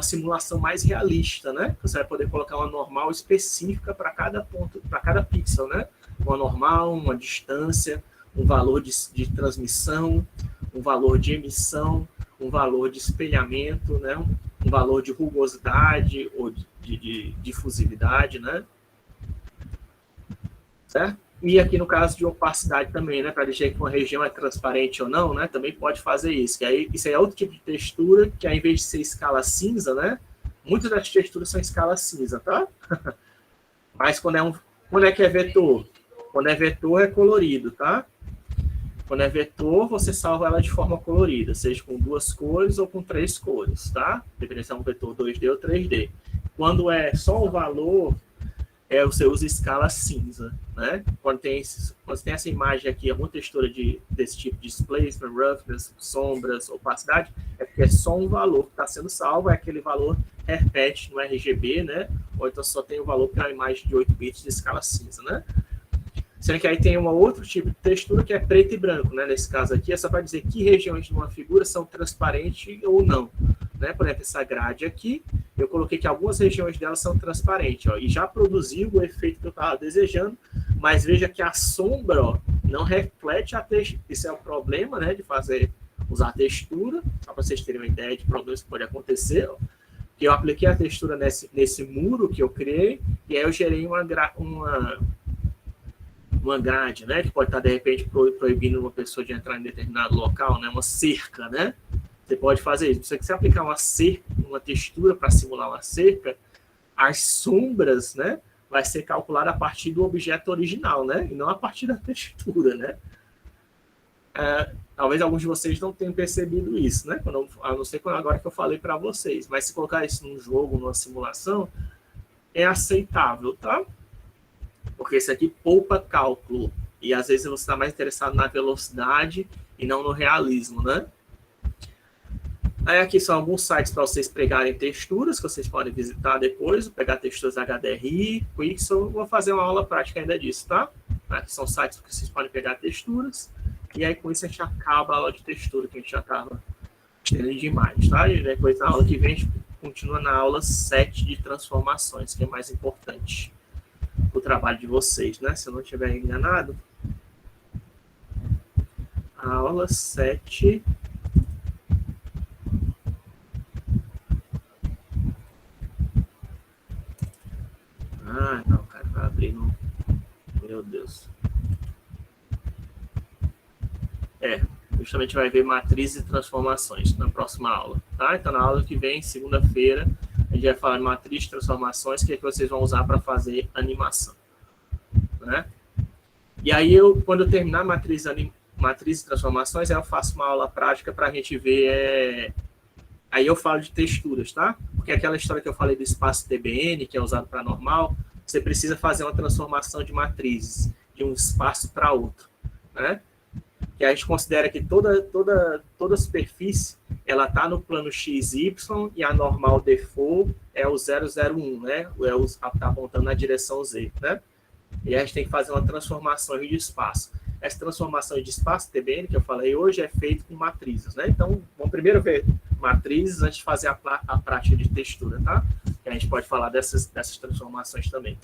[SPEAKER 1] simulação mais realista, né? Você vai poder colocar uma normal específica para cada ponto, para cada pixel, né? Uma normal, uma distância, um valor de transmissão, um valor de emissão, um valor de espelhamento, né? Um valor de rugosidade ou de difusividade, né? Certo? E aqui no caso de opacidade também, né? Para dizer que uma região é transparente ou não, né? Também pode fazer isso. Que aí, isso é outro tipo de textura, que ao invés de ser escala cinza, né? Muitas das texturas são escala cinza, tá? Mas quando é que é vetor? Quando é vetor, é colorido, tá? Quando é vetor, você salva ela de forma colorida, seja com 2 cores ou com 3 cores, tá? Dependendo se é um vetor 2D ou 3D. Quando é só o valor, você usa escala cinza, né? Quando tem essa imagem aqui, alguma textura desse tipo de displacement, roughness, sombras, opacidade, é porque é só um valor que está sendo salvo, é aquele valor repete no RGB, né? Ou então só tem o valor que é uma imagem de 8 bits de escala cinza, né? Sendo que aí tem um outro tipo de textura que é preto e branco, né? Nesse caso aqui, é só para dizer que regiões de uma figura são transparentes ou não, né? Por exemplo, essa grade aqui, eu coloquei que algumas regiões dela são transparentes, ó, e já produziu o efeito que eu estava desejando, mas veja que a sombra, ó, não reflete a textura. Isso é o problema, né? De usar textura, só para vocês terem uma ideia de problemas que pode acontecer, ó. Que eu apliquei a textura nesse muro que eu criei, e aí eu gerei uma grade, né, que pode estar, de repente, proibindo uma pessoa de entrar em determinado local, né, uma cerca, né? Você pode fazer isso. Se você aplicar uma textura para simular uma cerca, as sombras, né, vai ser calculada a partir do objeto original, né, e não a partir da textura, né? Talvez alguns de vocês não tenham percebido isso, né? A não ser agora que eu falei para vocês, mas se colocar isso num jogo, numa simulação, é aceitável, tá? Porque isso aqui poupa cálculo. E às vezes você está mais interessado na velocidade e não no realismo, né? Aí aqui são alguns sites para vocês pegarem texturas, que vocês podem visitar depois. Vou pegar texturas HDRI, Quixel. Vou fazer uma aula prática ainda disso, tá? Aqui são sites que vocês podem pegar texturas. E aí com isso a gente acaba a aula de textura que a gente já estava tendo de imagens, tá? E depois na aula que vem a gente continua na aula 7 de transformações, que é mais importante. o trabalho de vocês, né? Se eu não estiver enganado. A aula 7. Ah, não, cara, vai abrir no... Meu Deus. Justamente vai ver matrizes e transformações na próxima aula, tá? Então, na aula que vem, segunda-feira, a gente vai falar de matriz e transformações, que é que vocês vão usar para fazer animação, né? E aí, quando eu terminar matriz e transformações, aí eu faço uma aula prática para a gente ver... Aí eu falo de texturas, tá? Porque aquela história que eu falei do espaço TBN, que é usado para normal, você precisa fazer uma transformação de matrizes, de um espaço para outro, né? Que a gente considera que toda superfície ela está no plano XY e a normal default é o 001, né? Está apontando na direção Z, né? E a gente tem que fazer uma transformação de espaço. Essa transformação de espaço TBN que eu falei hoje é feita com matrizes, né? Então, vamos primeiro ver matrizes antes de fazer a prática de textura, tá? Que a gente pode falar dessas transformações também.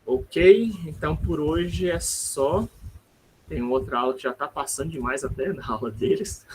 [SPEAKER 1] Ok? Então, por hoje é só. Tem outra aula que já está passando demais até na aula deles.